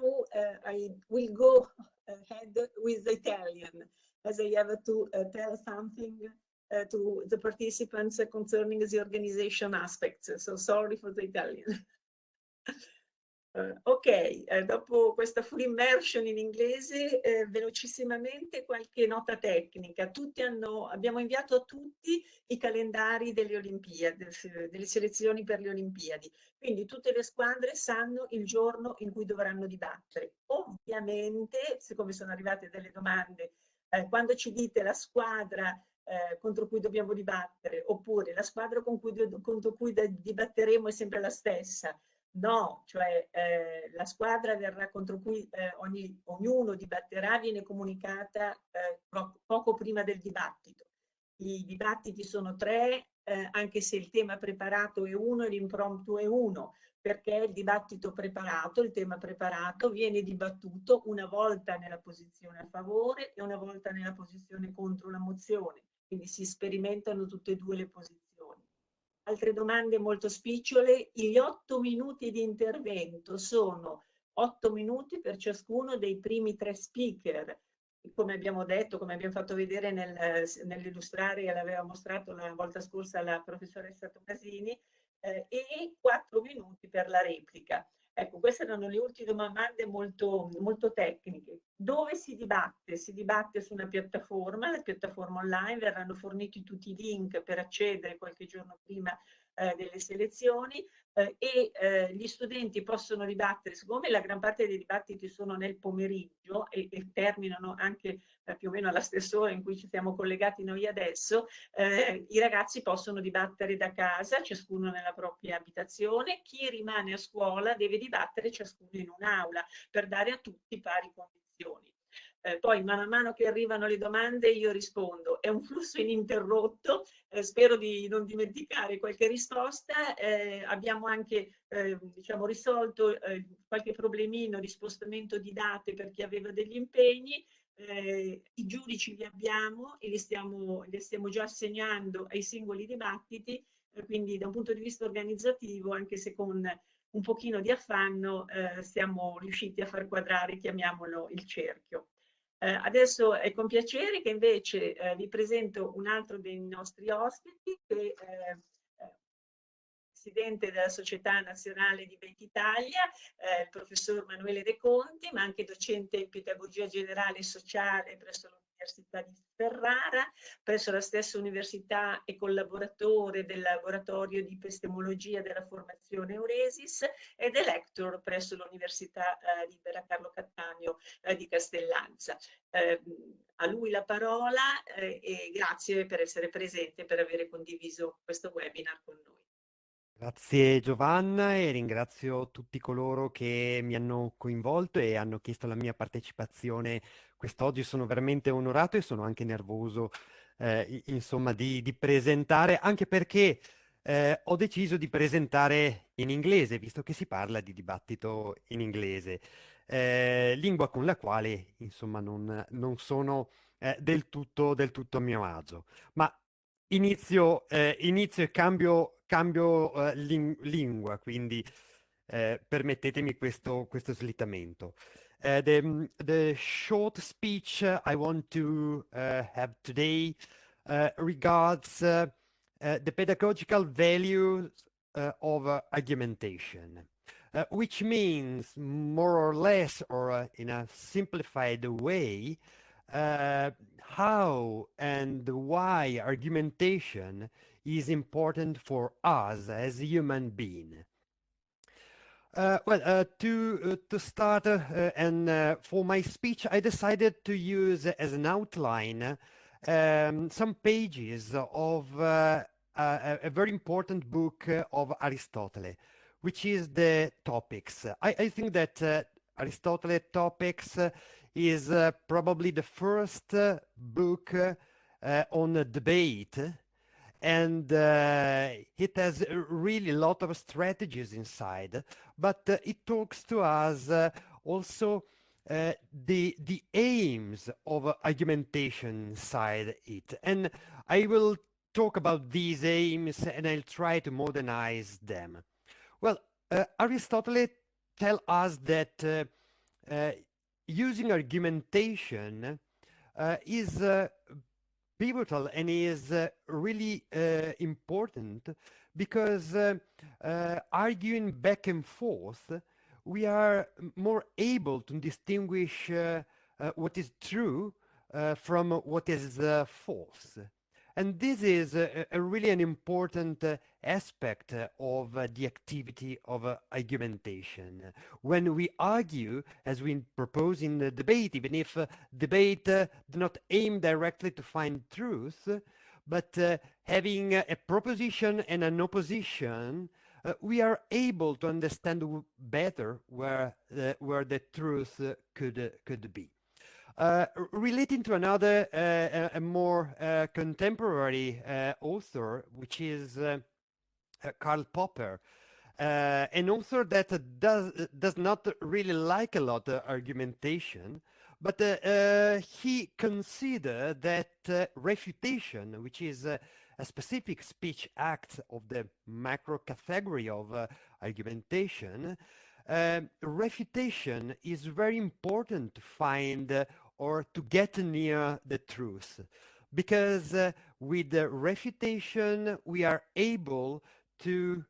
I will go ahead with Italian, as I have to tell something to the participants concerning the organization aspects. So sorry for the Italian. Ok, dopo questa full immersion in inglese, velocissimamente qualche nota tecnica. Abbiamo inviato a tutti i calendari delle Olimpiadi, delle selezioni per le Olimpiadi. Quindi tutte le squadre sanno il giorno in cui dovranno dibattere. Ovviamente, siccome sono arrivate delle domande, quando ci dite la squadra contro cui dobbiamo dibattere, oppure la squadra contro cui dibatteremo è sempre la stessa, no, cioè la squadra verrà contro cui ognuno dibatterà viene comunicata poco prima del dibattito. I dibattiti sono 3, anche se il tema preparato è 1 e l'impromptu è 1, perché il dibattito preparato, il tema preparato, viene dibattuto una volta nella posizione a favore e una volta nella posizione contro la mozione. Quindi si sperimentano tutte e 2 le posizioni. Altre domande molto spicciole. Gli 8 minuti di intervento sono 8 minuti per ciascuno dei primi 3 speaker. Come abbiamo detto, come abbiamo fatto vedere nell'illustrare, l'aveva mostrato la volta scorsa la professoressa Tomasini, e 4 minuti per la replica. Ecco, queste erano le ultime domande molto tecniche. Dove si dibatte? Si dibatte su una piattaforma, la piattaforma online, verranno forniti tutti i link per accedere qualche giorno prima delle selezioni, e gli studenti possono dibattere, siccome la gran parte dei dibattiti sono nel pomeriggio e terminano anche più o meno alla stessa ora in cui ci siamo collegati noi adesso, i ragazzi possono dibattere da casa, ciascuno nella propria abitazione. Chi rimane a scuola deve dibattere ciascuno in un'aula per dare a tutti pari condizioni. Poi man mano che arrivano le domande io rispondo. È un flusso ininterrotto, spero di non dimenticare qualche risposta. Abbiamo anche diciamo, risolto qualche problemino di spostamento di date per chi aveva degli impegni. I giudici li abbiamo e li stiamo già assegnando ai singoli dibattiti, quindi da un punto di vista organizzativo, anche se con un pochino di affanno, siamo riusciti a far quadrare, chiamiamolo, il cerchio. Adesso è con piacere che invece vi presento un altro dei nostri ospiti, che è presidente della Società Nazionale di Italia, il professor Manuele De Conti, ma anche docente in pedagogia generale e sociale presso l'Università di Ferrara, presso la stessa università e collaboratore del laboratorio di epistemologia della formazione Euresis ed è lector presso l'Università Libera Carlo Cattaneo di Castellanza. A lui la parola e grazie per essere presente e per aver condiviso questo webinar con noi. Grazie Giovanna e ringrazio tutti coloro che mi hanno coinvolto e hanno chiesto la mia partecipazione quest'oggi. Sono veramente onorato e sono anche nervoso, insomma, di presentare, anche perché ho deciso di presentare in inglese, visto che si parla di dibattito in inglese, lingua con la quale, insomma, non sono del tutto a mio agio. Ma inizio e cambio lingua, quindi permettetemi questo slittamento. The short speech I want to have today regards the pedagogical values of argumentation, which means more or less, or in a simplified way, how and why argumentation is important for us as human beings. To start and for my speech, I decided to use as an outline some pages of a very important book of Aristotle, which is the Topics. I think that Aristotle Topics is probably the first book on debate, and it has really a lot of strategies inside, but it talks to us also the aims of argumentation inside it. And I will talk about these aims and I'll try to modernize them. Well, Aristotle tell us that using argumentation is pivotal and is really important because arguing back and forth, we are more able to distinguish what is true from what is false. And this is really an important aspect of the activity of argumentation. When we argue, as we propose in the debate, even if debate do not aim directly to find truth, but having a proposition and an opposition, we are able to understand better where the truth could be. Relating to another, a more contemporary author, which is Karl Popper, an author that does not really like a lot of argumentation, but he considered that refutation, which is a specific speech act of the macro category of argumentation, refutation is very important to find or to get near the truth, because with the refutation we are able to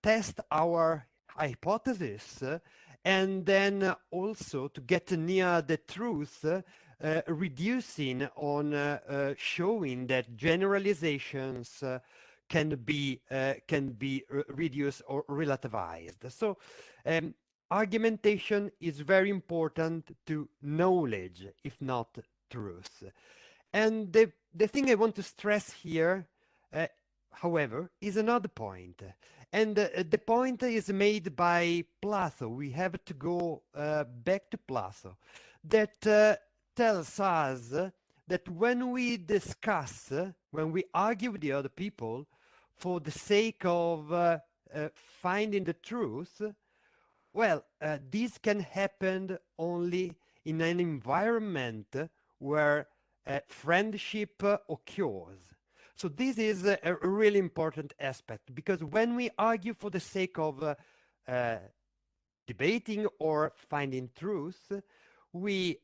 test our hypothesis and then also to get near the truth, reducing on showing that generalizations can be reduced or relativized. So argumentation is very important to knowledge, if not truth. And the thing I want to stress here, however, is another point. And the point is made by Plato. We have to go back to Plato, that tells us that when we discuss, when we argue with the other people for the sake of finding the truth, well, this can happen only in an environment where friendship occurs. So this is a really important aspect, because when we argue for the sake of debating or finding truth, we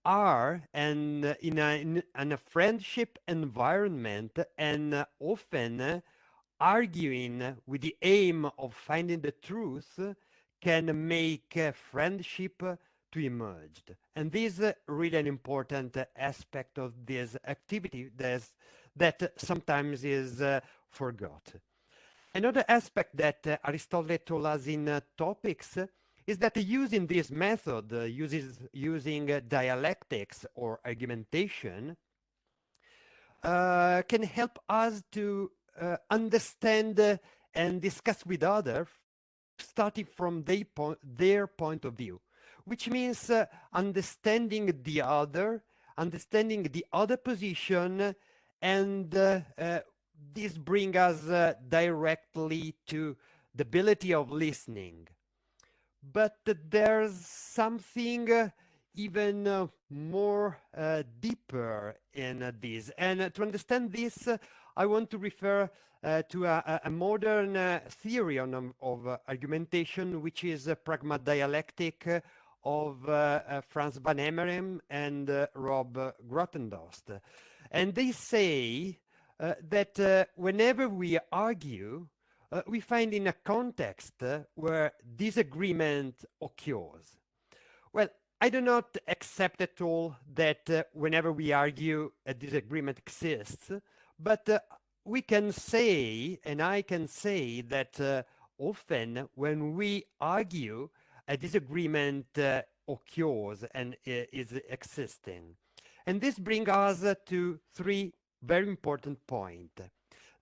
are in a friendship environment, and often arguing with the aim of finding the truth can make friendship to emerge. And this is really an important aspect of this activity that sometimes is forgot. Another aspect that Aristotle told us in Topics is that using this method, using dialectics or argumentation, can help us to understand and discuss with others starting from their point of view, which means understanding the other position, and this brings us directly to the ability of listening. But there's something even more deeper in this. And to understand this, I want to refer to a modern theory of argumentation, which is pragma dialectic of Franz van Hemeren and Rob Grotendorst. And they say that whenever we argue, we find in a context where disagreement occurs. Well, I do not accept at all that whenever we argue, a disagreement exists, but we can say, and I can say, that often when we argue, a disagreement occurs and is existing. And this brings us to three very important points.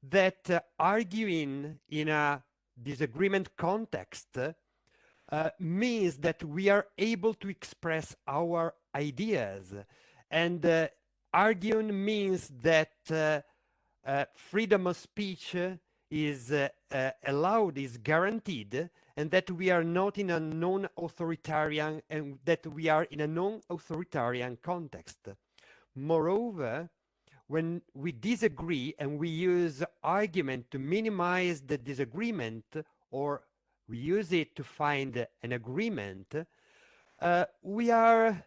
That arguing in a disagreement context means that we are able to express our ideas, and arguing means that freedom of speech is allowed, is guaranteed, and that we are not in a non-authoritarian, and that we are in a non-authoritarian context. Moreover, when we disagree and we use argument to minimize the disagreement, or we use it to find an agreement, we are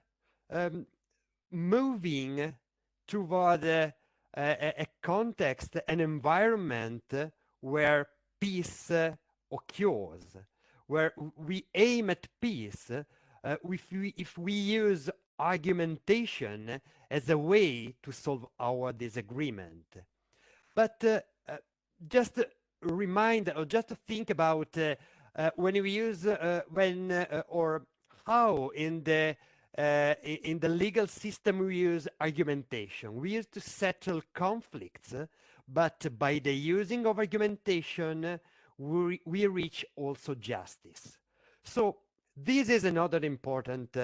moving toward a context, an environment where peace occurs, where we aim at peace if we use argumentation as a way to solve our disagreement. But just remind, or just think about when we use or how in the legal system we use argumentation. We use to settle conflicts, but by the using of argumentation, we reach also justice. So this is another important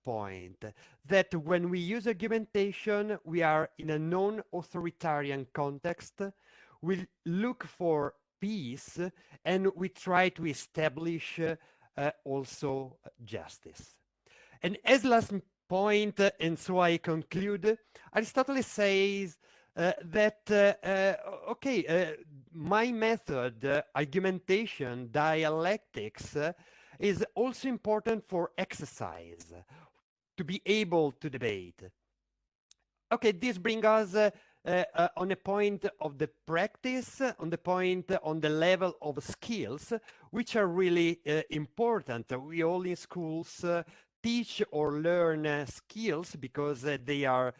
point, that when we use argumentation, we are in a non-authoritarian context. We look for peace, and we try to establish also justice. And as last point, and so I conclude, Aristotle says that, okay, my method, argumentation, dialectics, is also important for exercise, to be able to debate. Okay, this brings us on a point of the practice, on the level of skills, which are really important. We all in schools teach or learn skills because they are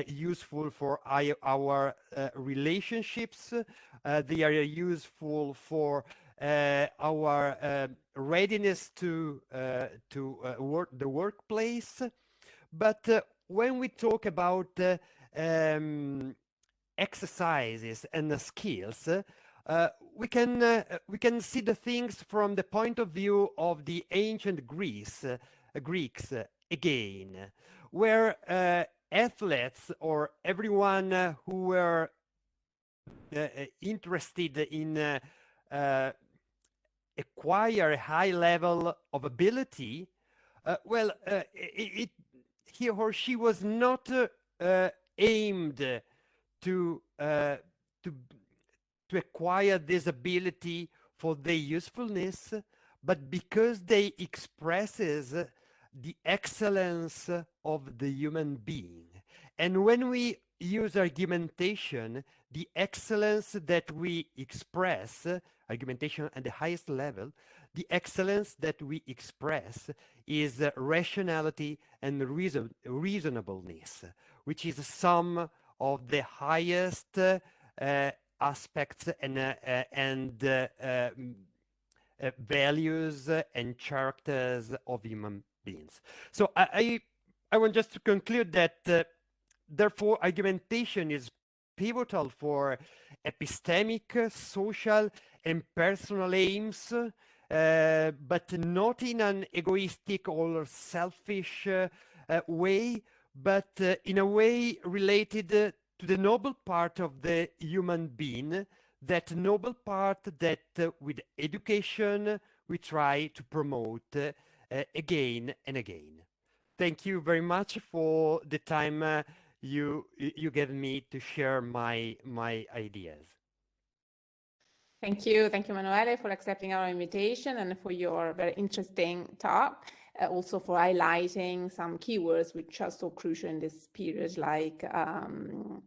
useful for our relationships. They are useful for our readiness to the workplace. But when we talk about exercises and skills, we can see the things from the point of view of the ancient Greeks again, where athletes or everyone who were interested in acquire a high level of ability, he or she was not aimed to acquire this ability for their usefulness, but because they expresses the excellence of the human being. And when we use argumentation, the excellence that we express, argumentation at the highest level, the excellence that we express is rationality and reasonableness, which is some of the highest aspects and values and characters of human beings. So I want just to conclude that therefore argumentation is pivotal for epistemic, social, and personal aims, but not in an egoistic or selfish way, but in a way related to the noble part of the human being, that noble part that with education we try to promote again and again. Thank you very much for the time you gave me to share my ideas. Thank you, Manuele, for accepting our invitation and for your very interesting talk. Also for highlighting some keywords which are so crucial in this period, like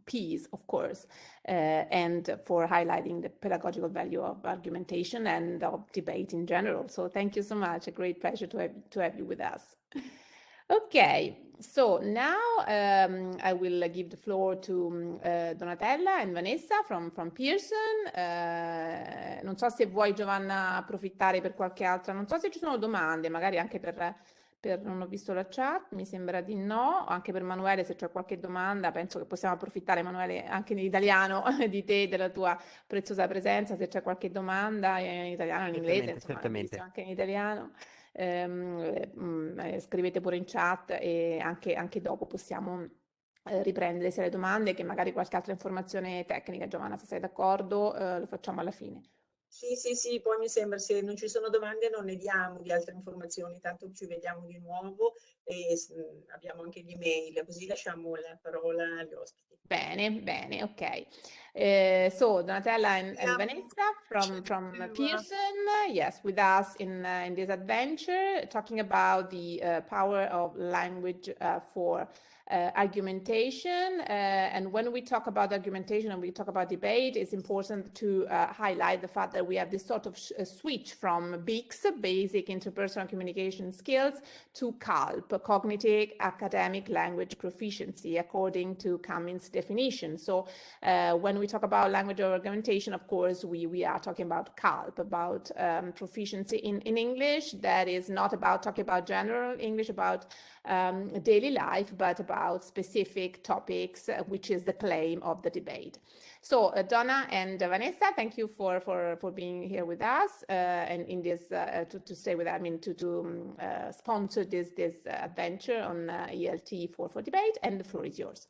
peace, of course, and for highlighting the pedagogical value of argumentation and of debate in general. So thank you so much. A great pleasure to have you with us. Okay, so now I will give the floor to Donatella and Vanessa from Pearson. Non so se vuoi, Giovanna, approfittare per qualche altra, non so se ci sono domande, magari anche non ho visto la chat, mi sembra di no, anche per Manuele se c'è qualche domanda, penso che possiamo approfittare, Manuele, anche in italiano di te, della tua preziosa presenza, se c'è qualche domanda in italiano, in inglese, insomma, certamente. anche in italiano. Scrivete pure in chat e anche dopo possiamo riprendere sia le domande che magari qualche altra informazione tecnica. Giovanna, se sei d'accordo, lo facciamo alla fine. Sì, poi mi sembra se non ci sono domande non ne diamo di altre informazioni, tanto ci vediamo di nuovo e abbiamo anche gli email, così lasciamo la parola agli ospiti. Bene, ok. So Donatella and Vanessa from Pearson, yes, with us in this adventure, talking about the power of language for argumentation. And when we talk about argumentation and we talk about debate, it's important to highlight the fact that we have this sort of switch from BICS, basic interpersonal communication skills, to CALP, cognitive academic language proficiency, according to Cummins' definition. So when we talk about language or argumentation, of course, we are talking about CALP, about proficiency in English. That is not about talking about general English, about daily life, but about specific topics, which is the claim of the debate. So Donna and Vanessa, thank you for being here with us and in this to stay with us, I mean to sponsor this adventure on ELT for debate, and the floor is yours.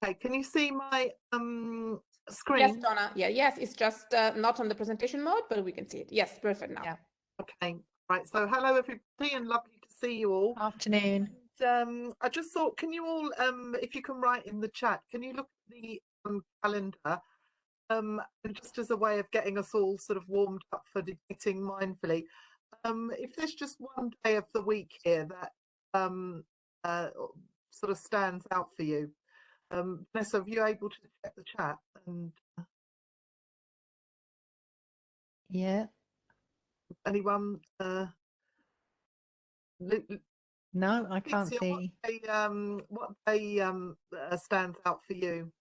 Okay, can you see my screen? Yes, Donna. Yeah, yes, it's just not on the presentation mode, but we can see it. Yes, perfect now. Yeah. Okay, right. So hello everybody, and lovely to see you all. Afternoon. And, I just thought, can you all, if you can write in the chat, can you look at the calendar, and just as a way of getting us all sort of warmed up for debating mindfully, if there's just one day of the week here that sort of stands out for you. Vanessa, are you able to check the chat? And Yeah. anyone? No, I can't Letizia, see. what day stands out for you?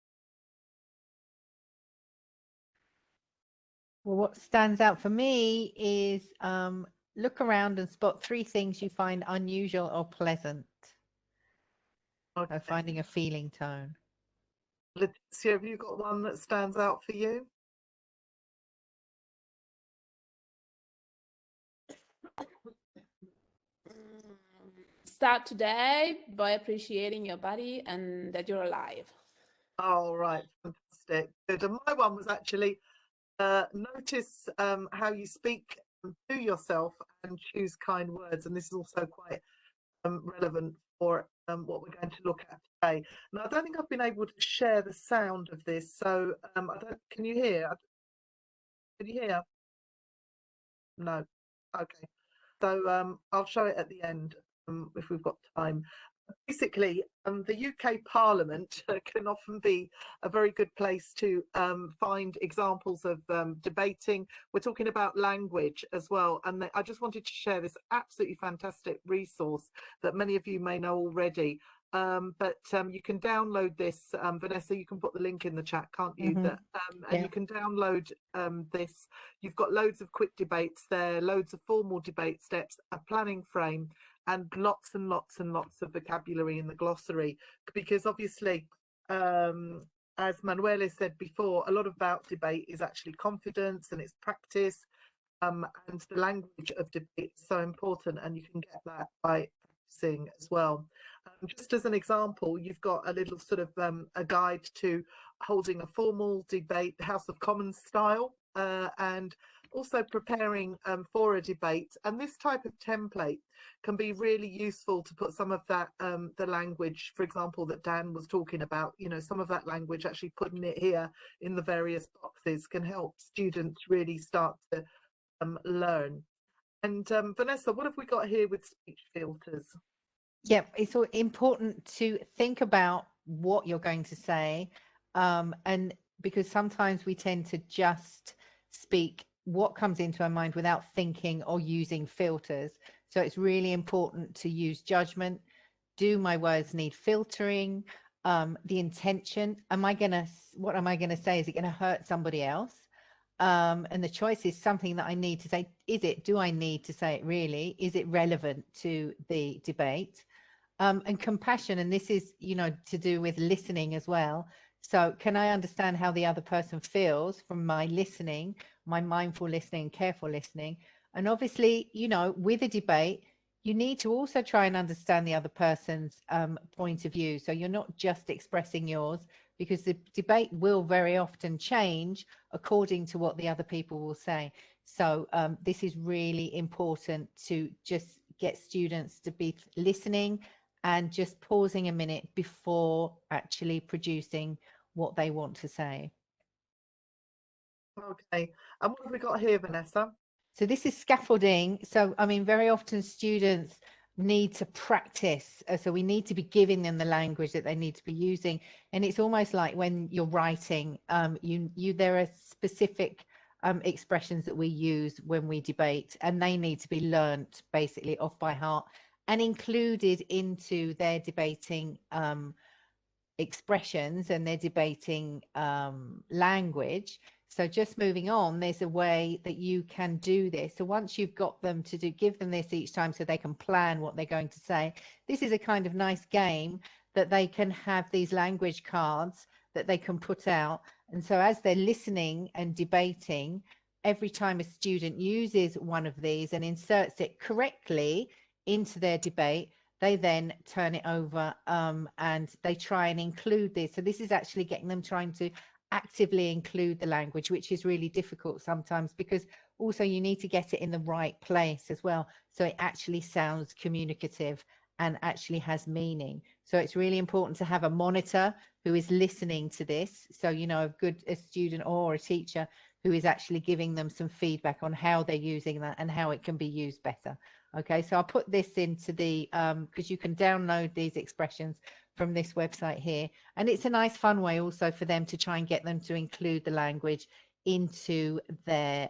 Well, what stands out for me is look around and spot 3 things you find unusual or pleasant. Okay. Finding a feeling tone. Letizia, have you got one that stands out for you? Start today by appreciating your body and that you're alive. Oh, right, fantastic. Good. And my one was actually notice how you speak to yourself and choose kind words. And this is also quite relevant for what we're going to look at today. Now, I don't think I've been able to share the sound of this. So can you hear? Can you hear? No. Okay. So I'll show it at the end if we've got time. Basically, the UK Parliament can often be a very good place to find examples of debating. We're talking about language as well. And I just wanted to share this absolutely fantastic resource that many of you may know already. But you can download this, Vanessa, you can put the link in the chat, can't you? Mm-hmm. And you can download this. You've got loads of quick debates there, loads of formal debate steps, a planning frame, and lots and lots and lots of vocabulary in the glossary, because obviously, as Manuele said before, a lot about debate is actually confidence and it's practice, and the language of debate is so important, and you can get that by practicing as well. Just as an example, you've got a little sort of a guide to holding a formal debate, House of Commons style, and also preparing for a debate. And this type of template can be really useful to put some of that, the language, for example, that Dan was talking about, you know, some of that language, actually putting it here in the various boxes can help students really start to learn. And Vanessa, what have we got here with speech filters? Yeah, it's so important to think about what you're going to say, and because sometimes we tend to just speak what comes into our mind without thinking or using filters. So it's really important to use judgment. Do my words need filtering? The intention. What am I gonna say? Is it gonna hurt somebody else? And the choice is something that I need to say. Do I need to say it really? Is it relevant to the debate? And compassion, and this is, you know, to do with listening as well. So can I understand how the other person feels from my listening, my mindful listening, careful listening? And obviously, you know, with a debate, you need to also try and understand the other person's point of view. So you're not just expressing yours, because the debate will very often change according to what the other people will say. So this is really important to just get students to be listening and just pausing a minute before actually producing what they want to say. Okay, and what have we got here, Vanessa? So this is scaffolding. So, I mean, very often students need to practice. So we need to be giving them the language that they need to be using. And it's almost like when you're writing, there are specific expressions that we use when we debate, and they need to be learnt basically off by heart and included into their debating expressions and their debating language. So just moving on, there's a way that you can do this. So once you've got them to give them this each time so they can plan what they're going to say, this is a kind of nice game that they can have these language cards that they can put out. And so as they're listening and debating, every time a student uses one of these and inserts it correctly into their debate, they then turn it over and they try and include this. So this is actually getting them trying to actively include the language, which is really difficult sometimes, because also you need to get it in the right place as well, so it actually sounds communicative and actually has meaning. So it's really important to have a monitor who is listening to this, so you know, a student or a teacher who is actually giving them some feedback on how they're using that and how it can be used better. Okay, so I'll put this into the because you can download these expressions from this website here, and it's a nice fun way also for them to try and get them to include the language into their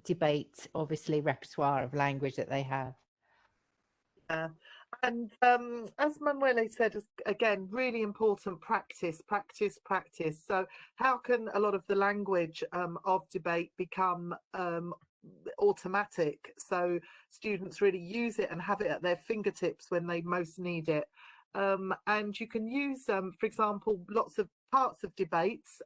debate, obviously, repertoire of language that they have. Yeah. And as Manuele said, again, really important, practice. So how can a lot of the language of debate become automatic, so students really use it and have it at their fingertips when they most need it? And you can use, for example, lots of parts of debates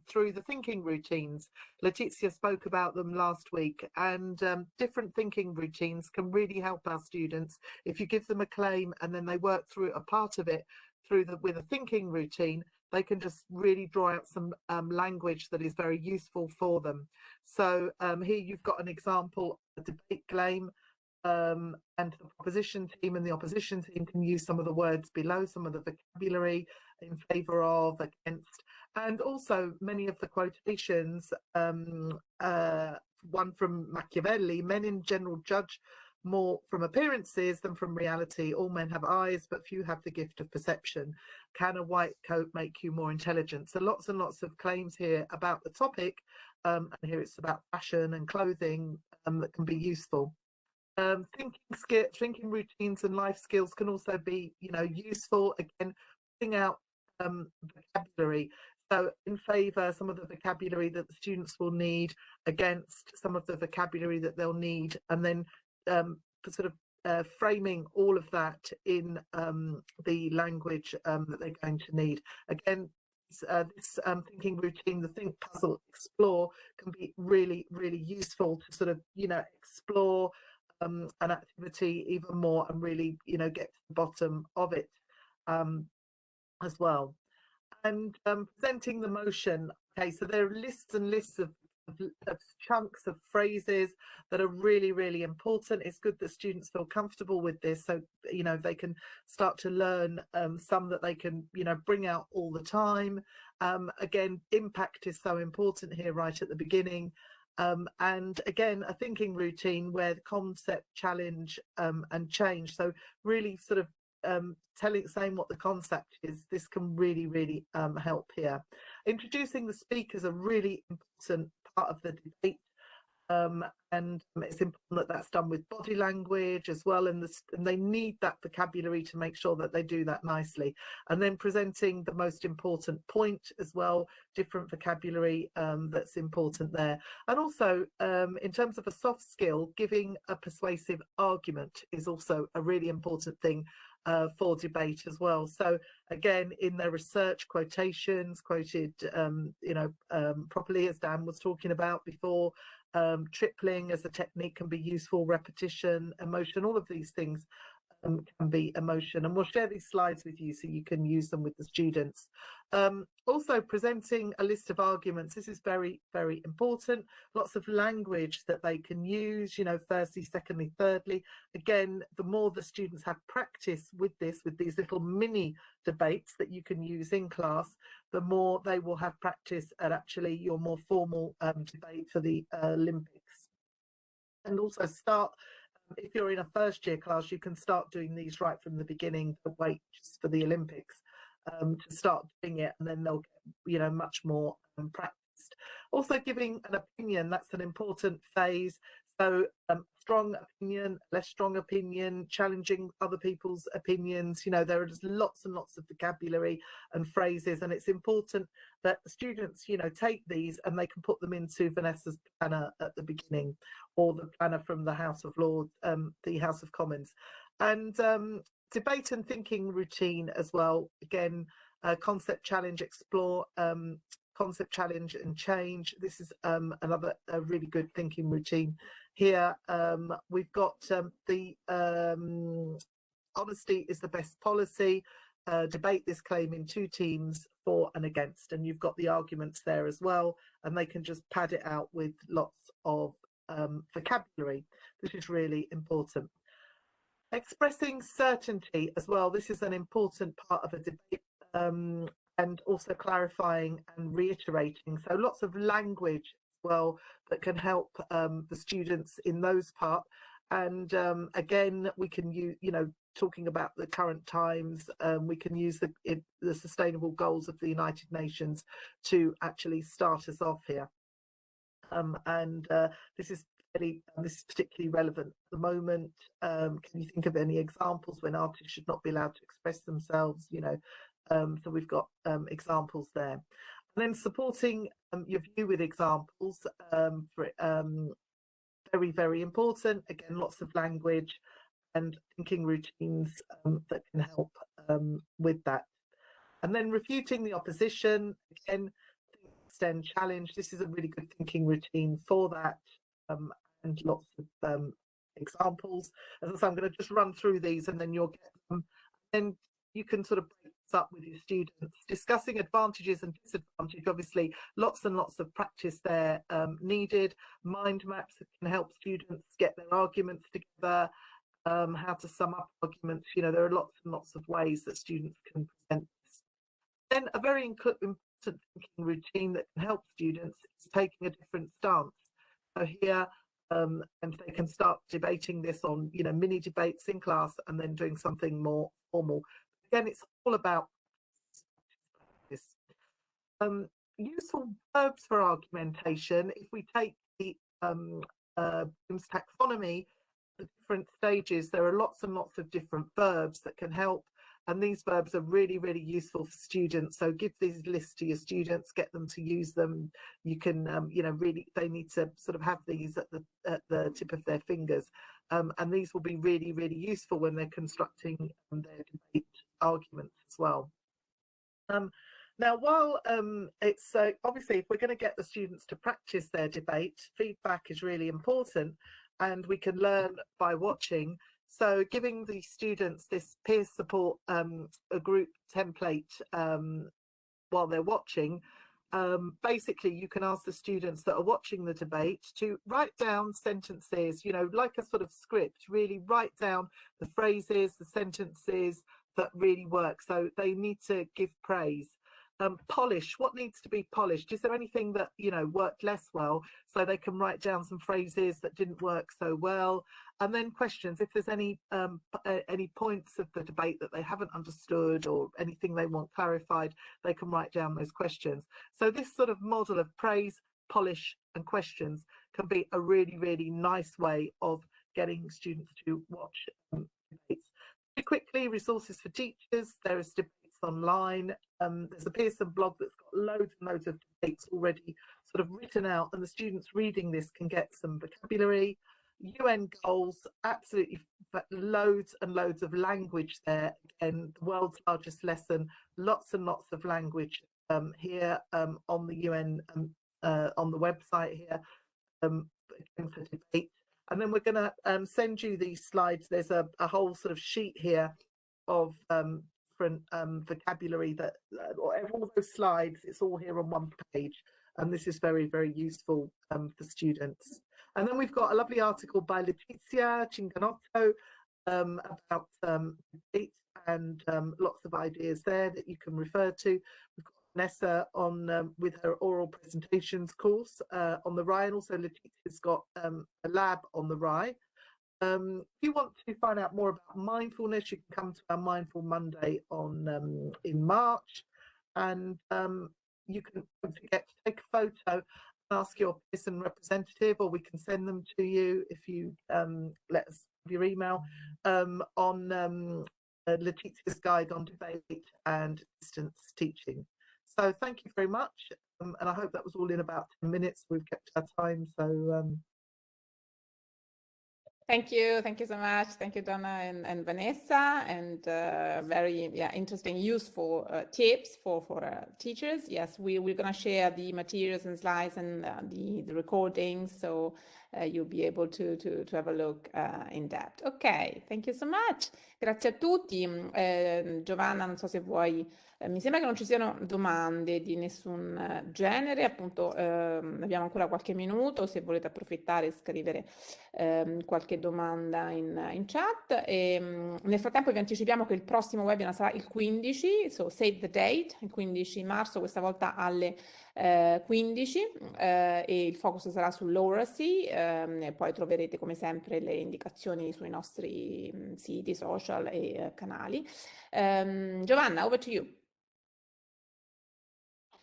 through the thinking routines. Letizia spoke about them last week, and different thinking routines can really help our students. If you give them a claim and then they work through a part of it with a thinking routine, they can just really draw out some language that is very useful for them. So here you've got an example, a debate claim, and the proposition team and the opposition team can use some of the words below, some of the vocabulary in favour of, against, and also many of the quotations. One from Machiavelli: men in general judge more from appearances than from reality. All men have eyes, but few have the gift of perception. Can a white coat make you more intelligent? So lots and lots of claims here about the topic, and here it's about fashion and clothing that can be useful. Thinking routines and life skills can also be, you know, useful. Again, putting out vocabulary. So in favour, some of the vocabulary that the students will need, against some of the vocabulary that they'll need, and then sort of framing all of that in the language that they're going to need. Again, this thinking routine, the think, puzzle, explore, can be really, really useful to sort of, you know, explore an activity even more and really, you know, get to the bottom of it as well. And presenting the motion. Okay, so there are lists and lists of chunks of phrases that are really, really important. It's good that students feel comfortable with this, so you know they can start to learn some that they can, you know, bring out all the time. Again, impact is so important here right at the beginning. And again, a thinking routine where the concept, challenge and change. So really sort of saying what the concept is. This can really, really help here. Introducing the speaker is a really important part of the debate, and it's important that that's done with body language as well, and they need that vocabulary to make sure that they do that nicely. And then presenting the most important point as well, different vocabulary that's important there. And also in terms of a soft skill, giving a persuasive argument is also a really important thing for debate as well. So again, in their research, quotations quoted you know, properly, as Dan was talking about before. Tripling as a technique can be useful, repetition, emotion, all of these things can be emotion, and we'll share these slides with you so you can use them with the students. Also presenting a list of arguments. This is very, very important. Lots of language that they can use, you know, firstly, secondly, thirdly. Again, the more the students have practice with this, with these little mini debates that you can use in class, the more they will have practice at actually your more formal debate for the Olympics. And also start, if you're in a first year class, you can start doing these right from the beginning, the wait just for the Olympics, to start doing it, and then they'll get, you know, much more practiced. Also giving an opinion, that's an important phase. So strong opinion, less strong opinion, challenging other people's opinions. You know, there are just lots and lots of vocabulary and phrases, and it's important that the students, you know, take these and they can put them into Vanessa's planner at the beginning, or the planner from the House of Lords, the House of Commons. And debate and thinking routine as well. Again, concept, challenge, explore, concept, challenge and change. This is another really good thinking routine. Here we've got the honesty is the best policy. Debate this claim in 2 teams, for and against, and you've got the arguments there as well, and they can just pad it out with lots of vocabulary. This is really important. Expressing certainty as well. This is an important part of a debate, and also clarifying and reiterating. So lots of language as well that can help the students in those parts. And again, we can use, you know, talking about the current times, we can use the sustainable goals of the United Nations to actually start us off here. And this is particularly relevant at the moment. Can you think of any examples when artists should not be allowed to express themselves? You know, so we've got examples there. And then supporting your view with examples, very, very important. Again, lots of language and thinking routines that can help with that. And then refuting the opposition, again, extend, challenge. This is a really good thinking routine for that, and lots of examples. As I say, I'm going to just run through these and then you'll get them. And you can sort of break this up with your students. Discussing advantages and disadvantages, obviously lots and lots of practice there needed. Mind maps that can help students get their arguments together, how to sum up arguments. You know, there are lots and lots of ways that students can present this. Then a very important thinking routine that can help students is taking a different stance. So here, and they can start debating this on, you know, mini debates in class, and then doing something more formal. Again, it's all about this. Useful verbs for argumentation. If we take the Bloom's taxonomy, the different stages, there are lots and lots of different verbs that can help, and these verbs are really, really useful for students. So give these lists to your students, get them to use them. You can, you know, really, they need to sort of have these at the tip of their fingers. and these will be really, really useful when they're constructing their debate arguments as well. Now, while it's obviously, if we're going to get the students to practice their debate, feedback is really important, and we can learn by watching. So giving the students this peer support a group template while they're watching, basically you can ask the students that are watching the debate to write down sentences, you know, like a sort of script, really write down the phrases, the sentences that really work. So they need to give praise. Polish, what needs to be polished? Is there anything that, you know, worked less well? So they can write down some phrases that didn't work so well. And then questions, if there's any points of the debate that they haven't understood or anything they want clarified, they can write down those questions. So this sort of model of praise, polish and questions can be a really, really nice way of getting students to watch debates. Very quickly, resources for teachers. There is debates online. There's a Pearson blog that's got loads and loads of debates already sort of written out, and the students reading this can get some vocabulary. UN goals, absolutely loads and loads of language there. Again, the world's largest lesson, lots and lots of language here on the UN, on the website here for debate. And then we're going to send you these slides. There's a whole sort of sheet here of different vocabulary that, all those slides, it's all here on one page. And this is very, very useful for students. And then we've got a lovely article by Letizia, Cinganotto, about debate, and lots of ideas there that you can refer to. We've got Vanessa on with her oral presentations course on the RAI, and also Letizia's got a lab on the RAI. If you want to find out more about mindfulness, you can come to our Mindful Monday on in March, and you can, don't forget to take a photo, ask your Pearson representative, or we can send them to you if you let us have your email on Letizia's guide on debate and distance teaching. So thank you very much, and I hope that was all in about 10 minutes. We've kept our time, so Thank you so much. Thank you, Donna and Vanessa, and very interesting, useful tips for teachers. Yes, we're gonna share the materials and slides and the recordings, so you'll be able to have a look in depth. Ok, thank you so much. Grazie a tutti. Giovanna, non so se vuoi, mi sembra che non ci siano domande di nessun genere, appunto abbiamo ancora qualche minuto, se volete approfittare e scrivere qualche domanda in chat. E, nel frattempo vi anticipiamo che il prossimo webinar sarà il 15, so save the date, il 15 marzo, questa volta alle 15, e il focus sarà sull'oracy, e poi troverete come sempre le indicazioni sui nostri siti social e canali. Giovanna, over to you.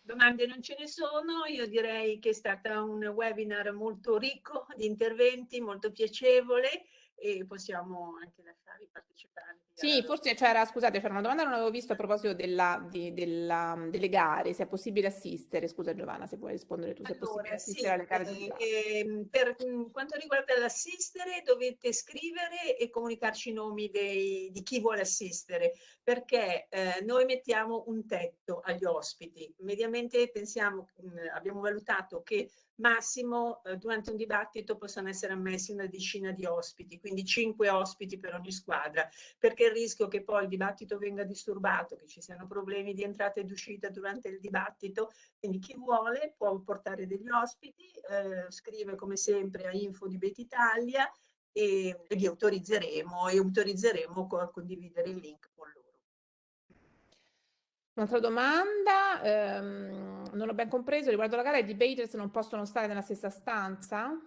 Domande non ce ne sono, io direi che è stato un webinar molto ricco di interventi, molto piacevole, e possiamo anche lasciare i partecipanti. Sì, forse c'era, scusate, c'era una domanda che non avevo visto a proposito delle gare, se è possibile assistere. Scusa Giovanna, se vuoi rispondere tu, se è possibile assistere alle gare di per quanto riguarda l'assistere, dovete scrivere e comunicarci i nomi di chi vuole assistere, perché noi mettiamo un tetto agli ospiti. Mediamente pensiamo, abbiamo valutato che massimo durante un dibattito possono essere ammessi una decina di ospiti, quindi 5 ospiti per ogni squadra, perché il rischio che poi il dibattito venga disturbato, che ci siano problemi di entrata ed uscita durante il dibattito. Quindi chi vuole può portare degli ospiti, scrive come sempre a info di WeDebate Italia, e li autorizzeremo a condividere il link con loro. Un'altra domanda, non ho ben compreso, riguardo la gara, i debaters non possono stare nella stessa stanza?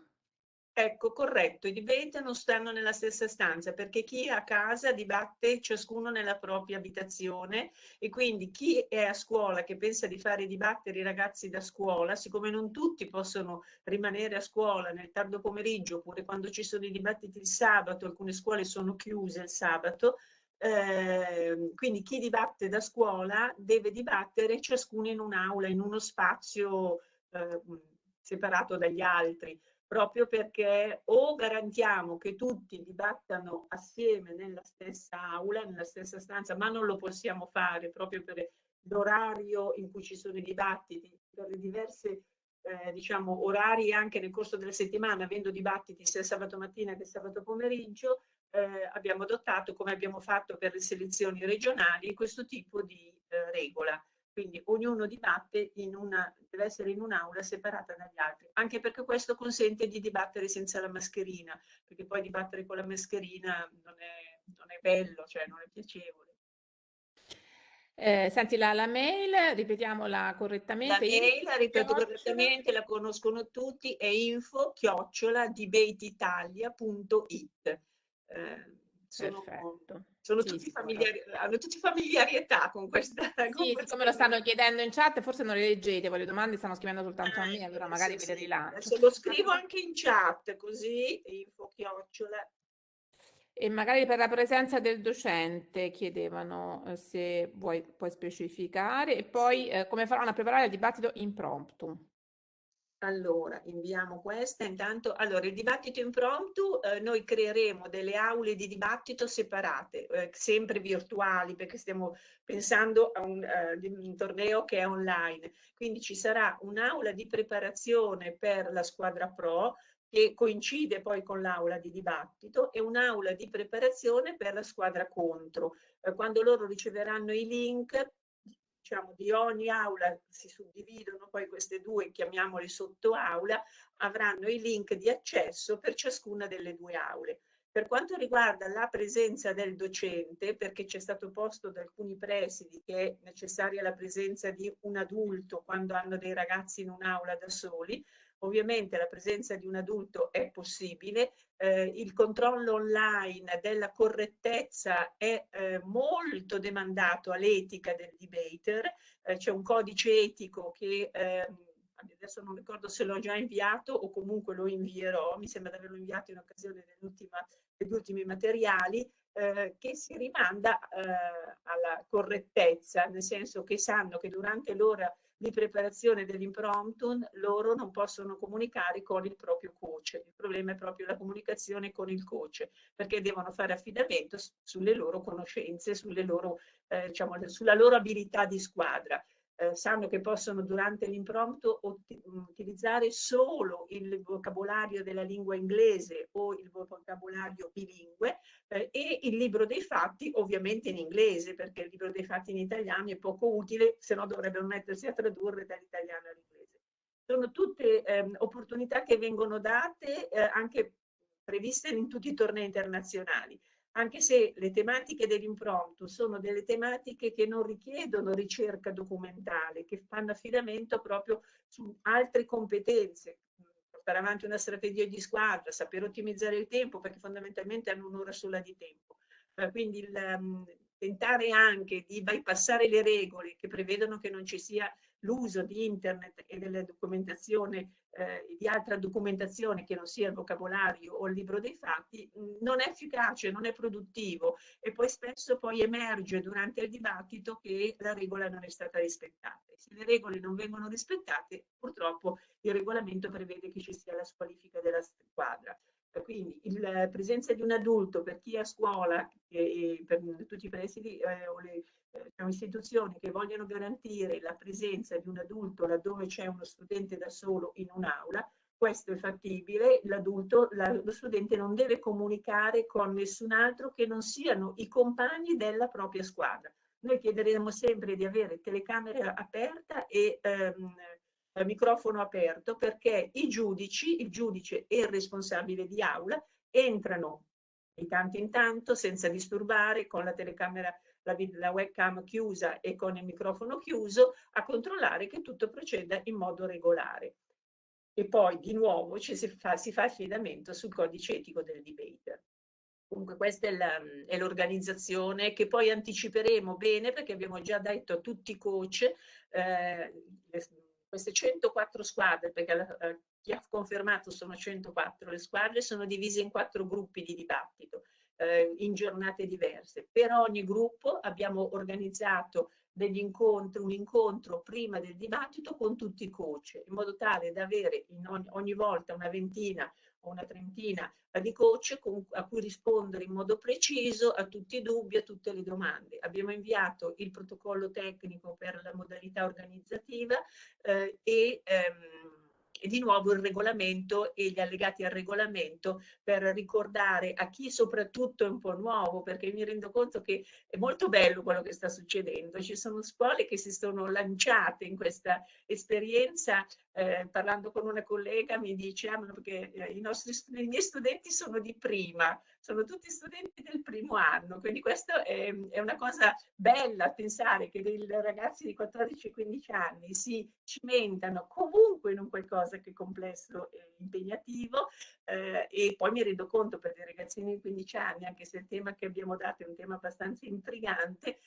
Ecco, corretto, i debater non stanno nella stessa stanza, perché chi è a casa dibatte ciascuno nella propria abitazione, e quindi chi è a scuola che pensa di fare dibattere i ragazzi da scuola, siccome non tutti possono rimanere a scuola nel tardo pomeriggio, oppure quando ci sono i dibattiti il sabato, alcune scuole sono chiuse il sabato, quindi chi dibatte da scuola deve dibattere ciascuno in un'aula, in uno spazio separato dagli altri. proprio perché o garantiamo che tutti dibattano assieme nella stessa aula, nella stessa stanza, ma non lo possiamo fare proprio per l'orario in cui ci sono i dibattiti, per le diverse diciamo, orari anche nel corso della settimana, avendo dibattiti sia sabato mattina che sabato pomeriggio, abbiamo adottato, come abbiamo fatto per le selezioni regionali, questo tipo di regola. Quindi ognuno dibatte deve essere in un'aula separata dagli altri, anche perché questo consente di dibattere senza la mascherina, perché poi dibattere con la mascherina non è bello, cioè non è piacevole. Senti, la mail, ripetiamola La correttamente. mail, la ripeto correttamente, la conoscono tutti, è info@dibateitalia.it. Perfetto. Sono Sì, tutti sì, familiari, hanno tutti familiarietà con questa. sì, siccome lo stanno chiedendo in chat, forse non le leggete, poi le domande stanno scrivendo soltanto a me, allora magari ve le rilancio. Adesso lo scrivo anche in chat, così info@. E magari per la presenza del docente chiedevano se puoi specificare, e poi come faranno a preparare il dibattito impromptu. Allora, inviamo questa. Intanto, allora, il dibattito impromptu, noi creeremo delle aule di dibattito separate, sempre virtuali, perché stiamo pensando a un torneo che è online. Quindi ci sarà un'aula di preparazione per la squadra pro, che coincide poi con l'aula di dibattito, e un'aula di preparazione per la squadra contro. Quando loro riceveranno i link, diciamo, di ogni aula, si suddividono poi queste due, chiamiamole sottoaula, avranno i link di accesso per ciascuna delle due aule. Per quanto riguarda la presenza del docente, perché c'è stato posto da alcuni presidi che è necessaria la presenza di un adulto quando hanno dei ragazzi in un'aula da soli, ovviamente la presenza di un adulto è possibile. Il controllo online della correttezza è molto demandato all'etica del debater. C'è un codice etico che adesso non ricordo se l'ho già inviato o comunque lo invierò, mi sembra di averlo inviato in occasione degli ultimi materiali, che si rimanda alla correttezza, nel senso che sanno che durante l'ora di preparazione dell'impromptu loro non possono comunicare con il proprio coach. Il problema è proprio la comunicazione con il coach, perché devono fare affidamento sulle loro conoscenze, sulla loro abilità di squadra. Sanno che possono durante l'impromptu utilizzare solo il vocabolario della lingua inglese o il vocabolario bilingue, e il libro dei fatti ovviamente in inglese, perché il libro dei fatti in italiano è poco utile, se no dovrebbero mettersi a tradurre dall'italiano all'inglese. Sono tutte opportunità che vengono date, anche previste in tutti i tornei internazionali, anche se le tematiche dell'impromptu sono delle tematiche che non richiedono ricerca documentale, che fanno affidamento proprio su altre competenze, portare avanti una strategia di squadra, saper ottimizzare il tempo, perché fondamentalmente hanno un'ora sola di tempo. Quindi tentare anche di bypassare le regole che prevedono che non ci sia l'uso di internet e della documentazione, di altra documentazione che non sia il vocabolario o il libro dei fatti, non è efficace, non è produttivo, e poi spesso poi emerge durante il dibattito che la regola non è stata rispettata. Se le regole non vengono rispettate, purtroppo il regolamento prevede che ci sia la squalifica della squadra. Quindi la presenza di un adulto per chi è a scuola e per tutti i presidi o le istituzioni che vogliono garantire la presenza di un adulto laddove c'è uno studente da solo in un'aula, questo è fattibile. Lo studente non deve comunicare con nessun altro che non siano i compagni della propria squadra. Noi chiederemo sempre di avere telecamera aperta e microfono aperto, perché il giudice e il responsabile di aula entrano di tanto in tanto senza disturbare, con la telecamera, la webcam chiusa e con il microfono chiuso, a controllare che tutto proceda in modo regolare. E poi di nuovo si fa affidamento sul codice etico del debater. Comunque questa è l'organizzazione che poi anticiperemo bene, perché abbiamo già detto a tutti i coach queste 104 squadre, perché chi ha confermato sono 104, le squadre sono divise in 4 gruppi di dibattito in giornate diverse. Per ogni gruppo abbiamo organizzato degli incontri, un incontro prima del dibattito con tutti i coach, in modo tale da avere ogni volta una ventina o una trentina di coach a cui rispondere in modo preciso a tutti i dubbi, a tutte le domande. Abbiamo inviato il protocollo tecnico per la modalità organizzativa e di nuovo il regolamento e gli allegati al regolamento per ricordare a chi soprattutto è un po' nuovo, perché mi rendo conto che è molto bello quello che sta succedendo. Ci sono scuole che si sono lanciate in questa esperienza. Parlando con una collega mi dice perché i miei studenti sono di prima, sono tutti studenti del primo anno, quindi questo è una cosa bella, pensare che dei ragazzi di 14-15 anni si cimentano comunque in un qualcosa che è complesso e impegnativo, e poi mi rendo conto per dei ragazzini di 15 anni, anche se il tema che abbiamo dato è un tema abbastanza intrigante,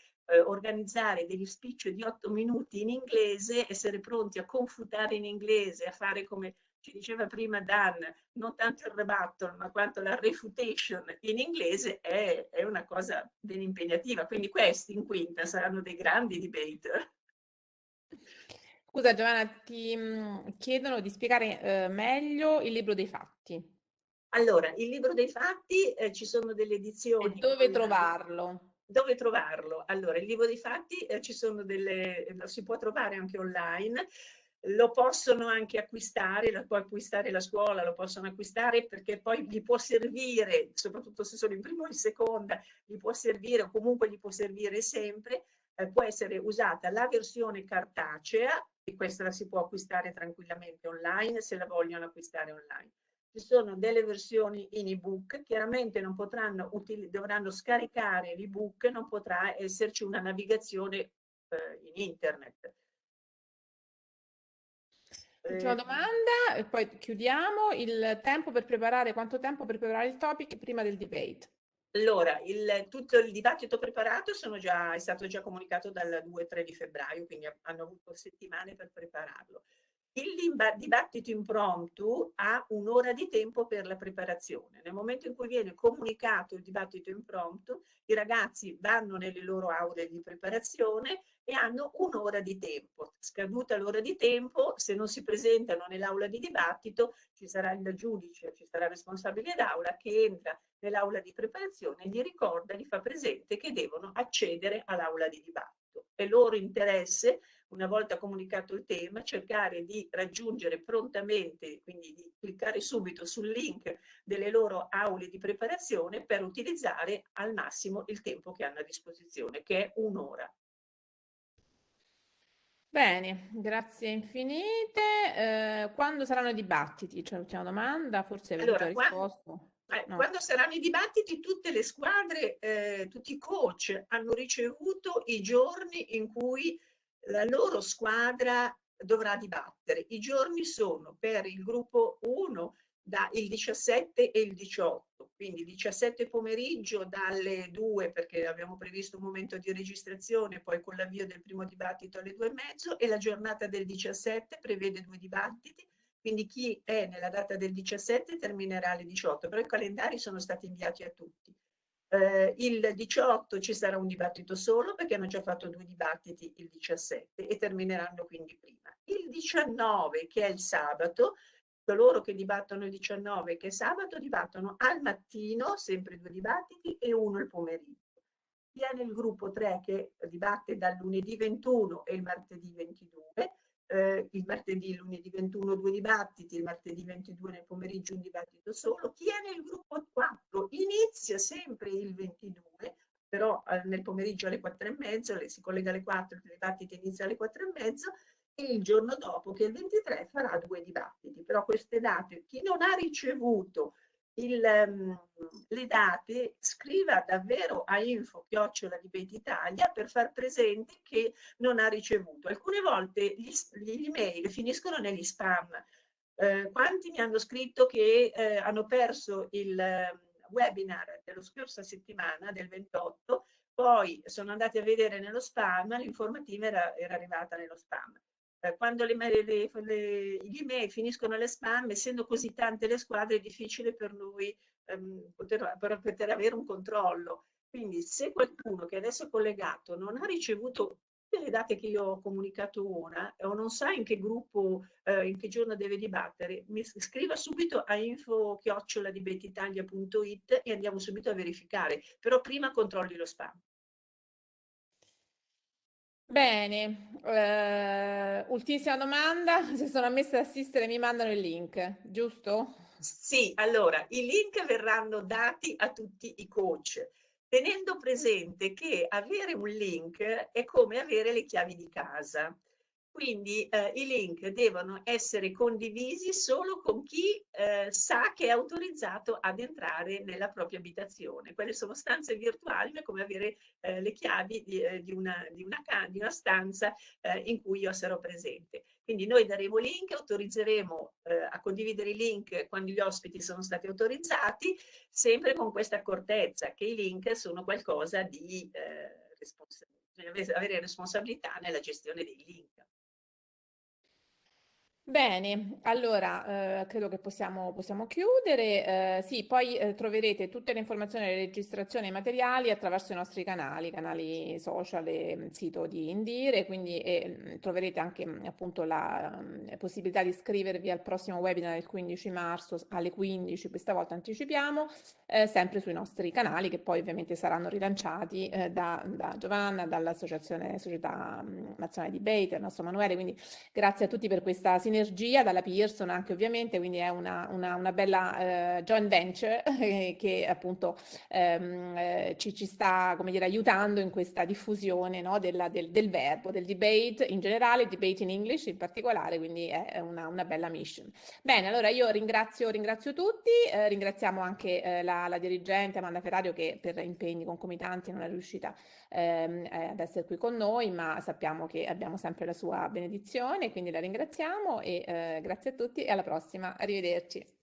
organizzare degli speech di 8 minuti in inglese, essere pronti a confutare in inglese, a fare, come ci diceva prima Daan, non tanto il rebuttal ma quanto la refutation in inglese, è una cosa ben impegnativa. Quindi questi in quinta saranno dei grandi debate. Scusa Giovanna, ti chiedono di spiegare meglio il libro dei fatti. Allora, il libro dei fatti, ci sono delle edizioni. E dove trovarlo? Dove trovarlo? Allora, il libro dei fatti ci sono lo si può trovare anche online, lo possono anche acquistare, lo può acquistare la scuola, lo possono acquistare perché poi gli può servire, soprattutto se sono in prima o in seconda, gli può servire o comunque gli può servire sempre, può essere usata la versione cartacea e questa la si può acquistare tranquillamente online se la vogliono acquistare online. Ci sono delle versioni in ebook, chiaramente non potranno dovranno scaricare l'ebook, non potrà esserci una navigazione in internet. Ultima domanda e poi chiudiamo. Il tempo per preparare, quanto tempo per preparare il topic prima del debate? Allora, tutto il dibattito preparato è stato già comunicato dal 2-3 di febbraio, quindi hanno avuto settimane per prepararlo. Il dibattito impromptu ha un'ora di tempo per la preparazione. Nel momento in cui viene comunicato il dibattito impromptu, i ragazzi vanno nelle loro aule di preparazione e hanno un'ora di tempo. Scaduta l'ora di tempo, se non si presentano nell'aula di dibattito, ci sarà il giudice, ci sarà il responsabile d'aula che entra nell'aula di preparazione, gli ricorda, gli fa presente che devono accedere all'aula di dibattito. È loro interesse, una volta comunicato il tema, cercare di raggiungere prontamente, quindi di cliccare subito sul link delle loro aule di preparazione per utilizzare al massimo il tempo che hanno a disposizione, che è un'ora. Bene, grazie infinite. Quando saranno i dibattiti? C'è l'ultima domanda, forse avete già risposto. No. Quando saranno i dibattiti, tutte le squadre, tutti i coach hanno ricevuto i giorni in cui la loro squadra dovrà dibattere. I giorni sono per il gruppo 1 il 17 e il 18, quindi il 17 pomeriggio dalle 2, perché abbiamo previsto un momento di registrazione, poi con l'avvio del primo dibattito alle 2:30, e la giornata del 17 prevede 2 dibattiti. Quindi chi è nella data del 17 terminerà alle 18, però i calendari sono stati inviati a tutti. Il 18 ci sarà un dibattito solo perché hanno già fatto 2 dibattiti il 17 e termineranno quindi prima. Il 19, che è il sabato, coloro che dibattono il 19, che è sabato, dibattono al mattino, sempre 2 dibattiti e 1 il pomeriggio. Chi è nel gruppo 3 che dibatte dal lunedì 21 e il martedì 22, il martedì, il lunedì 21 2 dibattiti, il martedì 22 nel pomeriggio un dibattito solo. Chi è nel gruppo 4 inizia sempre il 22, però nel pomeriggio alle 4:30, si collega alle 4, il dibattito inizia alle 4:30, e il giorno dopo, che è il 23, farà 2 dibattiti. Però queste date, chi non ha ricevuto le date, scriva davvero a info@Debate Italia per far presente che non ha ricevuto. Alcune volte gli email finiscono negli spam. Quanti mi hanno scritto che hanno perso il webinar dello scorsa settimana, del 28, poi sono andati a vedere nello spam, l'informativa era arrivata nello spam. Quando gli email finiscono alle spam, essendo così tante le squadre, è difficile per noi poter avere un controllo. Quindi se qualcuno che adesso è collegato non ha ricevuto tutte le date che io ho comunicato ora, o non sa in che gruppo, in che giorno deve dibattere, mi scriva subito a info@debateitalia.it e andiamo subito a verificare, però prima controlli lo spam. Bene, ultimissima domanda, se sono ammessa ad assistere mi mandano il link, giusto? Sì, allora i link verranno dati a tutti i coach, tenendo presente che avere un link è come avere le chiavi di casa. Quindi i link devono essere condivisi solo con chi sa che è autorizzato ad entrare nella propria abitazione. Quelle sono stanze virtuali, ma come avere le chiavi di una stanza in cui io sarò presente. Quindi noi daremo link, autorizzeremo a condividere i link quando gli ospiti sono stati autorizzati, sempre con questa accortezza che i link sono qualcosa di bisogna avere responsabilità nella gestione dei link. Bene, allora credo che possiamo chiudere. Sì, poi troverete tutte le informazioni, le registrazioni e i materiali attraverso i nostri canali social e sito di Indire, quindi troverete anche appunto la possibilità di iscrivervi al prossimo webinar il 15 marzo alle 15, questa volta anticipiamo, sempre sui nostri canali che poi ovviamente saranno rilanciati da Giovanna, dall'associazione Società Nazionale di Debate, dal nostro Manuele, quindi grazie a tutti per questa sinergia, dalla Pearson anche ovviamente, quindi è una bella joint venture che appunto ci sta, come dire, aiutando in questa diffusione, no, del verbo, del debate in generale, debate in English in particolare, quindi è una bella mission. Bene, allora io ringrazio tutti, ringraziamo anche la dirigente Amanda Ferrario che per impegni concomitanti non è riuscita ad essere qui con noi, ma sappiamo che abbiamo sempre la sua benedizione, quindi la ringraziamo e grazie a tutti e alla prossima, arrivederci.